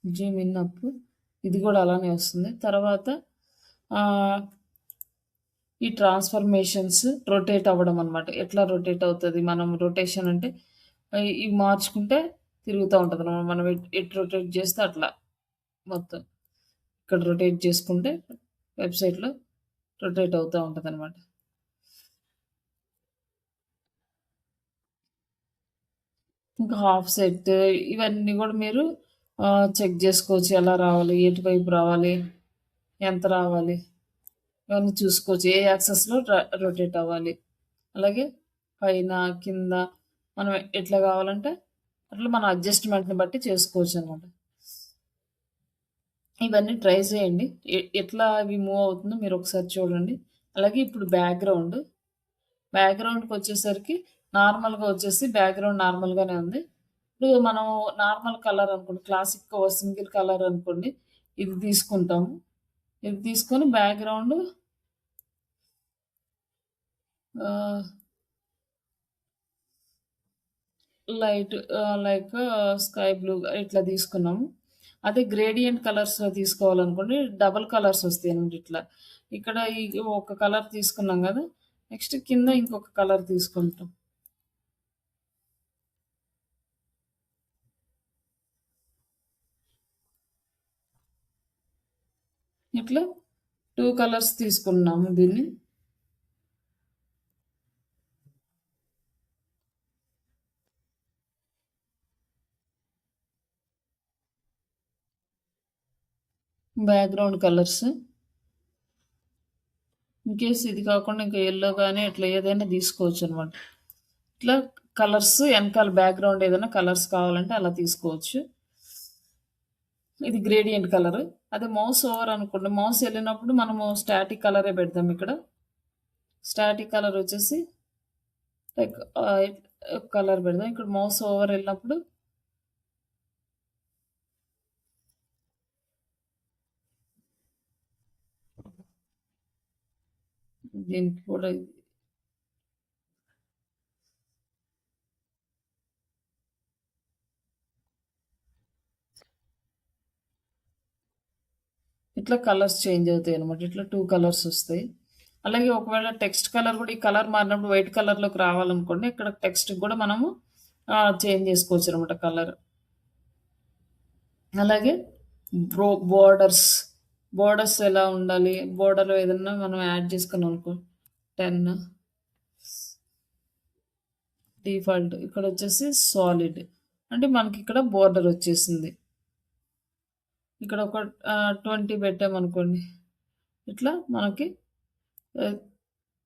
Zoom in up ఇది కూడా అలానే వస్తుంది. తర్వాత ఈ ట్రాన్స్ఫర్మేషన్స్ రొటేట్ అవ్వడం అనమాట. ఎట్లా రొటేట్ అవుతుంది? మనం రొటేషన్ అంటే ఇవి మార్చుకుంటే తిరుగుతూ ఉంటుంది. మనం ఎటు రొటేట్ చేస్తే అట్లా మొత్తం ఇక్కడ రొటేట్ చేసుకుంటే వెబ్సైట్లో రొటేట్ అవుతూ ఉంటుంది అనమాట. ఇంకా హాఫ్ సెట్ ఇవన్నీ కూడా మీరు చెక్ చేసుకోవచ్చు. ఎలా రావాలి, ఎటువైపు రావాలి, ఎంత రావాలి ఇవన్నీ చూసుకోవచ్చు. ఏ యాక్సెస్లో రొటేట్ అవ్వాలి. అలాగే పైన కింద మనం ఎట్లా కావాలంటే అట్లా మన అడ్జస్ట్మెంట్ని బట్టి చేసుకోవచ్చు అనమాట. ఇవన్నీ ట్రై చేయండి. ఎట్లా అవి మూవ్ అవుతుందో మీరు ఒకసారి చూడండి. అలాగే ఇప్పుడు బ్యాక్గ్రౌండ్కి వచ్చేసరికి నార్మల్గా వచ్చేసి బ్యాక్గ్రౌండ్ నార్మల్గానే ఉంది. ఇప్పుడు మనం నార్మల్ కలర్ అనుకోండి, క్లాసిక్ సింగిల్ కలర్ అనుకోండి, ఇది తీసుకుంటాము. ఇది తీసుకొని background light like sky blue ఇట్లా తీసుకున్నాము. అదే గ్రేడియంట్ కలర్స్లో తీసుకోవాలనుకోండి డబల్ కలర్స్ వస్తాయి అనమాట. ఇట్లా ఇక్కడ ఈ ఒక కలర్ తీసుకున్నాం కదా, నెక్స్ట్ కింద ఇంకొక కలర్ తీసుకుంటాం. ఇట్లా 2 కలర్స్ తీసుకున్నాము దీన్ని. బ్యాక్గ్రౌండ్ కలర్స్ ఇన్కేస్ ఇది కాకుండా ఇంకా ఎల్లో కానీ ఇట్లా ఏదైనా తీసుకోవచ్చు అనమాట. ఇట్లా కలర్స్ వెనకాల బ్యాక్గ్రౌండ్ ఏదైనా కలర్స్ కావాలంటే అలా తీసుకోవచ్చు. ఇది గ్రేడియంట్ కలర్. అదే మౌస్ ఓవర్ అనుకోండి, మౌస్ వెళ్ళినప్పుడు మనము స్టాటిక్ కలరే పెడతాం. ఇక్కడ స్టాటిక్ కలర్ వచ్చేసి లైక్ కలర్ పెడదాం. ఇక్కడ మౌస్ ఓవర్ వెళ్ళినప్పుడు దీనికి కూడా ఇట్లా కలర్స్ చేంజ్ అవుతాయి అనమాట. ఇట్లా 2 కలర్స్ వస్తాయి. అలాగే ఒకవేళ టెక్స్ట్ కలర్ కూడా ఈ కలర్ మారినప్పుడు వైట్ కలర్లోకి రావాలనుకోండి, ఇక్కడ టెక్స్ట్ కూడా మనము చేంజ్ చేసుకోవచ్చు అనమాట కలర్. అలాగే బోర్డర్స్ ఎలా ఉండాలి, బోర్డర్ ఏదన్నా మనం యాడ్ చేసుకున్నాం అనుకో 10 డిఫాల్ట్. ఇక్కడ వచ్చేసి సాలిడ్ అంటే మనకి ఇక్కడ బోర్డర్ వచ్చేసింది. ఇక్కడ ఒక 20 పెట్టామనుకోండి, ఇట్లా మనకి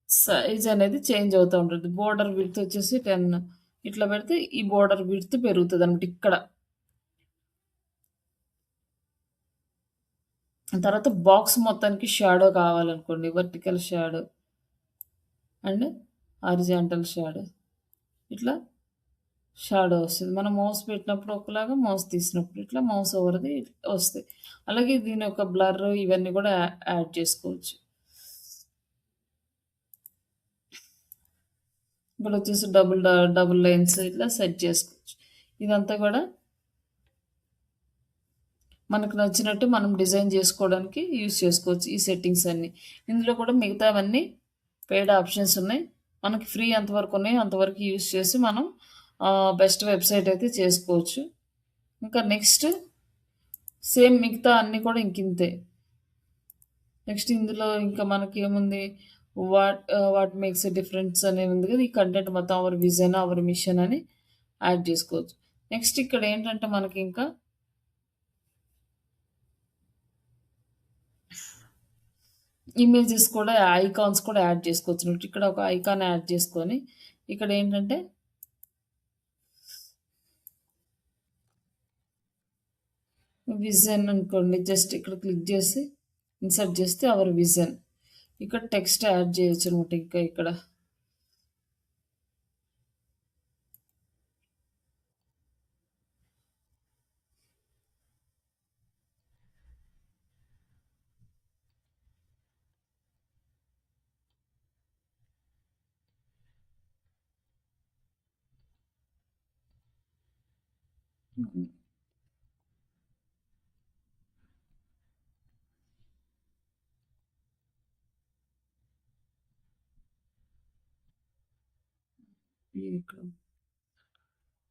సైజ్ అనేది చేంజ్ అవుతూ ఉంటుంది. బోర్డర్ విడ్త్ వచ్చేసి 10 ఇట్లా పెడితే ఈ బోర్డర్ విడ్త్ పెరుగుతుంది అనమాట. ఇక్కడ తర్వాత బాక్స్ మొత్తానికి షాడో కావాలనుకోండి, vertical shadow and horizontal shadow ఇట్లా షాడో వస్తుంది. మనం మౌస్ పెట్టినప్పుడు ఒకలాగా, మౌస్ తీసినప్పుడు ఇట్లా మౌస్ ఓవర్ది వస్తాయి. అలాగే దీని యొక్క బ్లర్ ఇవన్నీ కూడా యాడ్ చేసుకోవచ్చు. ఇక్కడ వచ్చేసి డబుల్ లైన్స్ ఇట్లా సెట్ చేసుకోవచ్చు. ఇదంతా కూడా మనకు నచ్చినట్టు మనం డిజైన్ చేసుకోవడానికి యూజ్ చేసుకోవచ్చు ఈ సెట్టింగ్స్ అన్నీ. ఇందులో కూడా మిగతావన్నీ పెయిడ్ ఆప్షన్స్ ఉన్నాయి. మనకి ఫ్రీ ఎంతవరకు ఉన్నాయో అంతవరకు యూజ్ చేసి మనం బెస్ట్ వెబ్సైట్ అయితే చేసుకోవచ్చు. ఇంకా నెక్స్ట్ సేమ్ మిగతా అన్నీ కూడా ఇంతే. నెక్స్ట్ ఇందులో ఇంకా మనకి ఏముంది, వాట్ మేక్స్ ఎ డిఫరెన్స్ అనేది ఉంది కదా, ఈ కంటెంట్ మొత్తం అవర్ విజన్ అవర్ మిషన్ అని యాడ్ చేసుకోవచ్చు. నెక్స్ట్ ఇక్కడ ఏంటంటే మనకి ఇంకా ఇమేజెస్ కూడా ఐకాన్స్ కూడా యాడ్ చేసుకోవచ్చు. ఇక్కడ ఒక ఐకాన్ యాడ్ చేసుకొని ఇక్కడ ఏంటంటే విజన్ అనుకోండి, జస్ట్ ఇక్కడ క్లిక్ చేసి ఇన్సర్ట్ చేస్తే అవర్ విజన్. ఇక్కడ టెక్స్ట్ యాడ్ చేయొచ్చు అనమాట. ఇంకా ఇక్కడ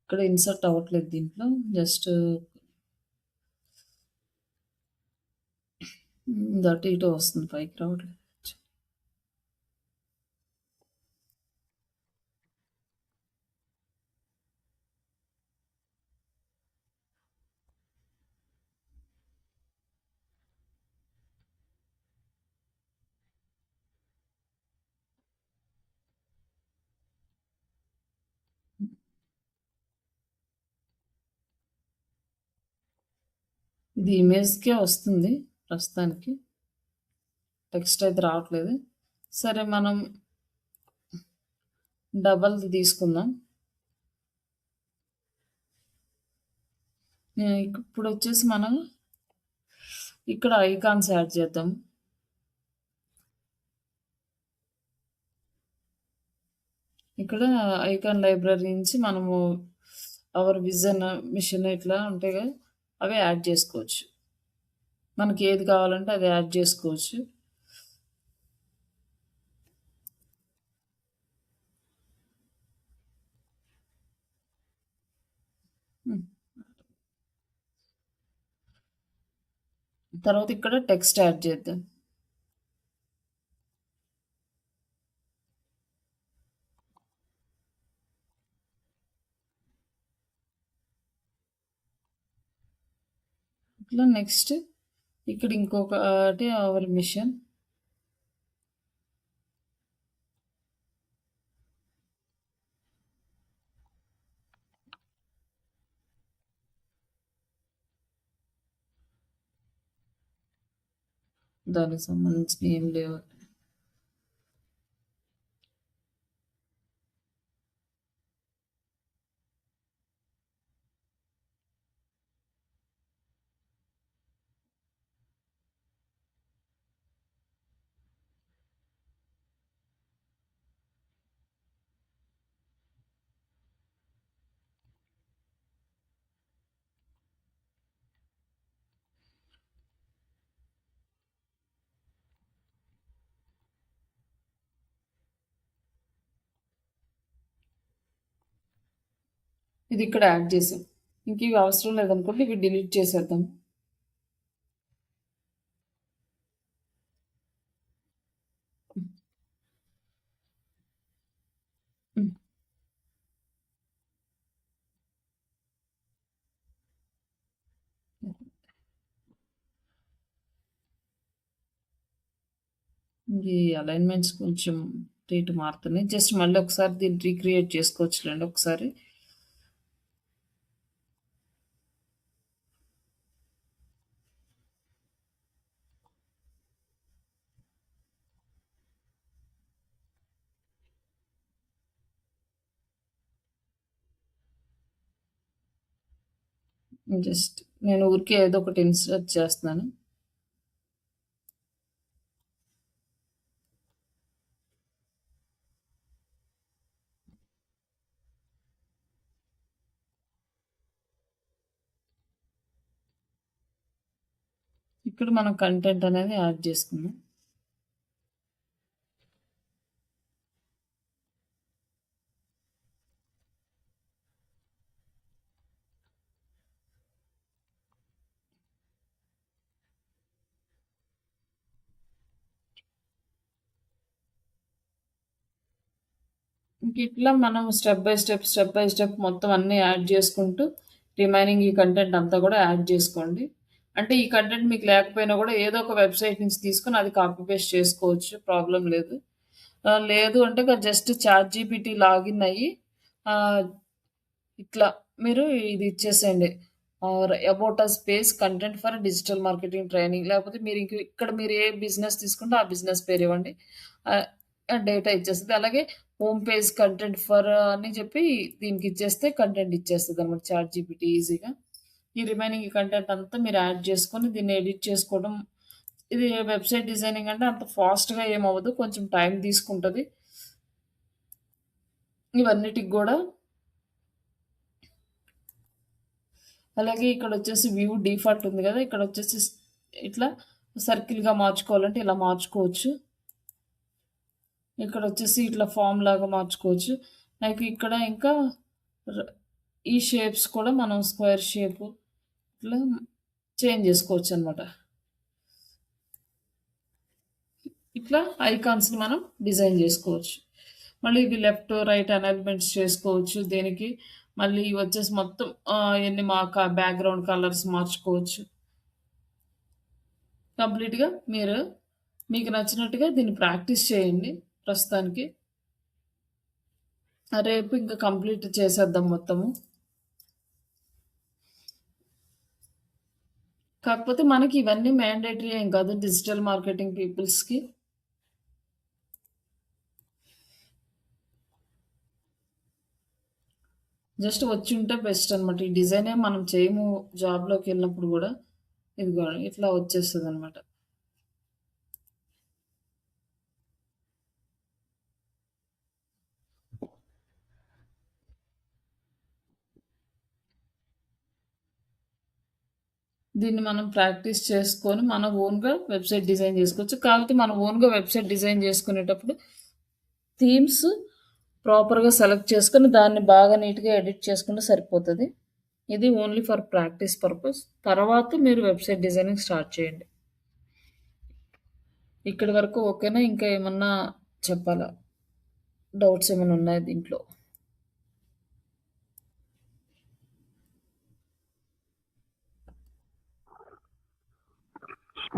ఇక్కడ ఇన్సర్ట్ అవ్వట్లేదు దీంట్లో, జస్ట్ దట్ ఇటు వస్తుంది, పైకి రావట్లేదు. ఇది ఇమేజ్కే వస్తుంది ప్రస్తుతానికి, టెక్స్ట్ అయితే రావట్లేదు. సరే మనం డబల్ది తీసుకుందాం. ఇప్పుడు వచ్చేసి మనం ఇక్కడ ఐకాన్స్ యాడ్ చేద్దాం. ఇక్కడ ఐకాన్ లైబ్రరీ నుంచి మనము అవర్ విజన్ మిషన్ ఇట్లా ఉంటాయి కదా, అవి యాడ్ చేసుకోవచ్చు. మనకి ఏది కావాలంటే అది యాడ్ చేసుకోవచ్చు. తర్వాత ఇక్కడ టెక్స్ట్ యాడ్ చేద్దాం. ఇట్లా నెక్స్ట్ ఇక్కడ ఇంకొకటి అవర్ మిషన్. దానికి సంబంధించిన ఏం లేవు. ఇది ఇక్కడ యాడ్ చేసాం. ఇంక ఇవి అవసరం లేదనుకుంటే ఇవి డిలీట్ చేసేద్దాం. ఈ అలైన్మెంట్స్ కొంచెం రేటు మారుతున్నాయి. జస్ట్ మళ్ళీ ఒకసారి దీన్ని రీక్రియేట్ చేసుకోవచ్చులేండి ఒకసారి. జస్ట్ నేను ఊరికే ఏదో ఒకటి ఇన్సర్ట్ చేస్తున్నాను. ఇక్కడ మనం కంటెంట్ అనేది యాడ్ చేసుకుందాం. ఇంక ఇట్లా మనం స్టెప్ బై స్టెప్ మొత్తం అన్నీ యాడ్ చేసుకుంటూ రిమైనింగ్ ఈ కంటెంట్ అంతా కూడా యాడ్ చేసుకోండి. అంటే ఈ కంటెంట్ మీకు లేకపోయినా కూడా ఏదో ఒక వెబ్సైట్ నుంచి తీసుకొని అది కాపీ పేస్ట్ చేసుకోవచ్చు, ప్రాబ్లం లేదు. లేదు అంటే జస్ట్ ChatGPT లాగిన్ అయ్యి ఇట్లా మీరు ఇది ఇచ్చేసేయండి, about a space content for digital marketing training, లేకపోతే మీరు ఇక్కడ మీరు ఏ బిజినెస్ తీసుకుంటే ఆ బిజినెస్ పేరు ఇవ్వండి, డేటా ఇచ్చేస్తుంది. అలాగే హోమ్ పేజ్ కంటెంట్ ఫర్ అని చెప్పి దీనికి ఇచ్చేస్తే కంటెంట్ ఇచ్చేస్తుంది అనమాట ChatGPT ఈజీగా. ఈ రిమైనింగ్ కంటెంట్ అంతా మీరు యాడ్ చేసుకొని దీన్ని ఎడిట్ చేసుకోవడం. ఇది వెబ్సైట్ డిజైనింగ్ అంటే అంత ఫాస్ట్గా ఏమవ్వదు, కొంచెం టైం తీసుకుంటుంది. ఇవన్నిటికి కూడా అలాగే ఇక్కడ వచ్చేసి వ్యూ డిఫాల్ట్ ఉంది కదా, ఇక్కడ వచ్చేసి ఇట్లా సర్కిల్గా మార్చుకోవాలంటే ఇలా మార్చుకోవచ్చు. ఇక్కడ వచ్చేసి ఇట్లా ఫామ్ లాగా మార్చుకోవచ్చు. లైక్ ఇక్కడ ఇంకా ఈ షేప్స్ కూడా మనం స్క్వేర్ షేప్ ఇట్లా చేంజ్ చేసుకోవచ్చు అనమాట. ఇట్లా ఐకాన్స్ని మనం డిజైన్ చేసుకోవచ్చు. మళ్ళీ ఇవి లెఫ్ట్ రైట్ అలైన్మెంట్స్ చేసుకోవచ్చు. దీనికి మళ్ళీ వచ్చేసి మొత్తం ఎన్ని బ్యాక్గ్రౌండ్ కలర్స్ మార్చుకోవచ్చు. కంప్లీట్గా మీకు నచ్చినట్టుగా దీన్ని ప్రాక్టీస్ చేయండి. ప్రస్తుతానికి రేపు ఇంకా కంప్లీట్ చేసేద్దాం మొత్తము. కాకపోతే మనకి ఇవన్నీ మ్యాండేటరీ ఏం కాదు డిజిటల్ మార్కెటింగ్ పీపుల్స్కి. జస్ట్ వచ్చి ఉంటే బెస్ట్ అనమాట. ఈ డిజైనే మనం చేయము జాబ్లోకి వెళ్ళినప్పుడు కూడా. ఇదిగో ఇట్లా వచ్చేస్తుంది అనమాట. దీన్ని మనం ప్రాక్టీస్ చేసుకొని మన ఓన్గా వెబ్సైట్ డిజైన్ చేసుకోవచ్చు. కాబట్టి మనం ఓన్గా వెబ్సైట్ డిజైన్ చేసుకునేటప్పుడు థీమ్స్ ప్రాపర్గా సెలెక్ట్ చేసుకొని దాన్ని బాగా నీట్గా ఎడిట్ చేసుకుంటే సరిపోతుంది. ఇది ఓన్లీ ఫర్ ప్రాక్టీస్ పర్పస్. తర్వాత మీరు వెబ్సైట్ డిజైనింగ్ స్టార్ట్ చేయండి. ఇక్కడి వరకు ఓకేనా? ఇంకా ఏమన్నా చెప్పాలా? డౌట్స్ ఏమైనా ఉన్నాయా దీంట్లో?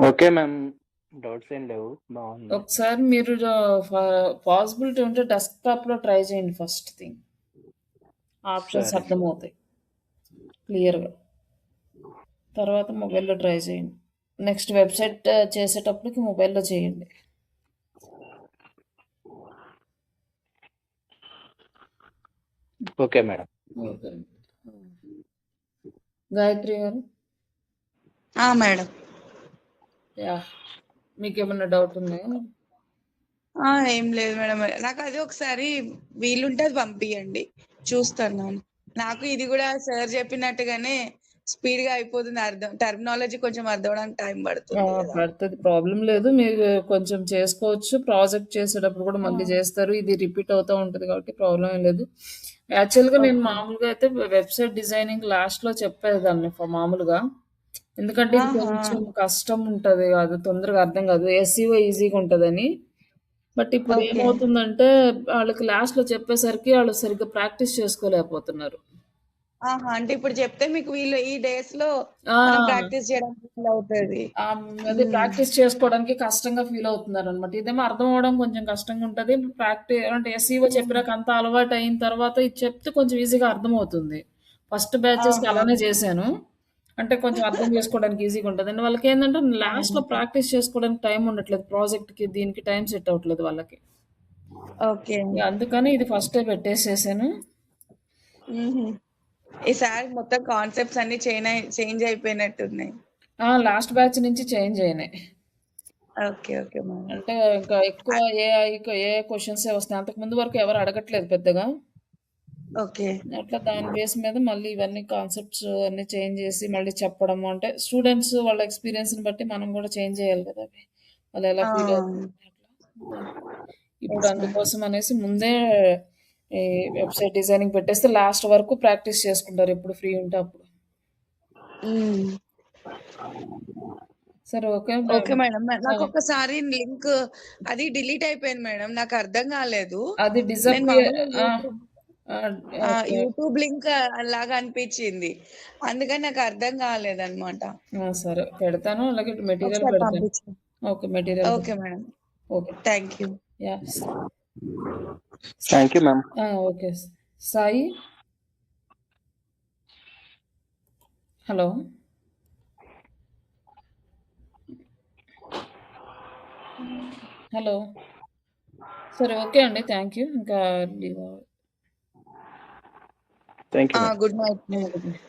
ఓకే మ్యామ్, డౌట్స్ ఏం లేవు, బాగుంది. ఒకసారి మీరు పాసిబిలిటీ ఉంటే డెస్క్టాప్లో ట్రై చేయండి. ఫస్ట్ థింగ్ ఆప్షన్స్ సరే. అర్థమవుతాయి క్లియర్గా. తర్వాత మొబైల్లో ట్రై చేయండి. నెక్స్ట్ వెబ్సైట్ చేసేటప్పటికి మొబైల్లో చేయండి. Okay madam. ఓకే. గాయత్రి గారు, మేడం. యా, మీకేమన్నా డౌట్ ఉన్నాయా? ఏం లేదు మేడం. నాకు అది ఒకసారి వీలుంటే అది పంపియండి, చూస్తాను. నాకు ఇది కూడా సార్ చెప్పినట్టుగానే స్పీడ్ గా అయిపోతుంది. టర్మినాలజీ కొంచెం అర్థం అవడానికి టైం పడుతుంది కదా. పడుతుంది, ప్రాబ్లం లేదు. మీరు కొంచెం చేసుకోవచ్చు. ప్రాజెక్ట్ చేసేటప్పుడు కూడా మళ్ళీ చేస్తారు. ఇది రిపీట్ అవుతూ ఉంటుంది కాబట్టి ప్రాబ్లం ఏం లేదు. యాక్చువల్గా నేను మామూలుగా అయితే వెబ్సైట్ డిజైనింగ్ లాస్ట్లో చెప్పేదాన్ని మామూలుగా. ఎందుకంటే ఇది కొంచెం కష్టం ఉంటుంది, అది తొందరగా అర్థం కాదు. SEO ఈజీగా ఉంటుందని. బట్ ఇప్పుడు ఏమవుతుందంటే వాళ్ళకి లాస్ట్లో చెప్పేసరికి వాళ్ళు సరిగ్గా ప్రాక్టీస్ చేసుకోలేకపోతున్నారు. అంటే ఇప్పుడు చెప్తే మీకు వీళ్ళు ఈ డేస్ లో ప్రాక్టీస్ చేయడానికి ఫీల్ అవుతుంది. అది ప్రాక్టీస్ చేసుకోవడానికి కష్టంగా ఫీల్ అవుతున్నారు అనమాట. ఇదేమో అర్థం అవడం కొంచెం కష్టంగా ఉంటుంది. ప్రాక్టీస్ అంటే SEO చెప్పినాక అంత అలవాటు అయిన తర్వాత ఇది చెప్తే కొంచెం ఈజీగా అర్థం అవుతుంది. ఫస్ట్ బ్యాచెస్కి అలానే చేశాను. అంటే కొంచెం అర్థం చేసుకోవడానికి ఈజీగా ఉంటుంది. అండ్ వాళ్ళకి ఏంటంటే లాస్ట్లో ప్రాక్టీస్ చేసుకోవడానికి టైం ఉండట్లేదు. ప్రాజెక్ట్కి దీనికి టైం సెట్ అవ్వట్లేదు వాళ్ళకి. ఓకే, అందుకని ఇది ఫస్టే పెట్టేసేసాను. ఈసారి మొత్తం కాన్సెప్ట్స్ అన్ని చేంజ్ అయిపోయినట్టున్నాయి. లాస్ట్ బ్యాచ్ నుంచి చేంజ్ అయినాయి. Okay okay madam. అంటే ఇంకా ఎక్కువ ఏ క్వశ్చన్స్ వస్తాయి. అంతకు ముందు వరకు ఎవరు అడగట్లేదు పెద్దగా. ఓకే. అట్లా దాని బేస్ మీద మళ్ళీ ఇవన్నీ కాన్సెప్ట్స్ అన్నీ చేంజ్ చేసి మళ్ళీ చెప్పడము. అంటే స్టూడెంట్స్ వాళ్ళ ఎక్స్‌పీరియన్స్‌ని బట్టి మనం గూడా చేంజ్ చేయాలి గదా! అవి. వాళ్ళు ఎలా ఆ! ఫీల్ అవుతున్నారు అట్లా. దాన్ని ఇప్పుడు యెస్ మ్యామ్. అందుకోసం అనేసి ముందే ఈ వెబ్‌సైట్ డిజైనింగ్ పెట్టేస్తే లాస్ట్ వరకు ప్రాక్టీస్ చేసుకుంటారు. ఎప్పుడు ఫ్రీ ఉంటే అప్పుడు. హ్మ్. సరే ఓకే. Okay madam. ఆ! నాకొక్కసారి లింక్ అది డిలీట్ అయిపోయింది మేడం. నాకర్థం కాలేదు. అది నేను డిసపియర్ మామూలుగా ఆ! YouTube okay. యూట్యూబ్ లింక్ లాగా అనిపించింది. అందుకని నాకర్థం కాలేదన్నమాట. సరే పెడతాను. అలాగే మెటీరియల్ ఒకసారి పెడతాను. పంపించండి. ఓకే. మెటీరియల్ ఓకే పెడతాను. Madam. Okay. Thank you. Yeah! Thank you ma'am. Okay. Sai? Hello? Hello? సరే ఓకే అండి. Thank you. ఇంకా leave thank you ma'am. Good night. Good night.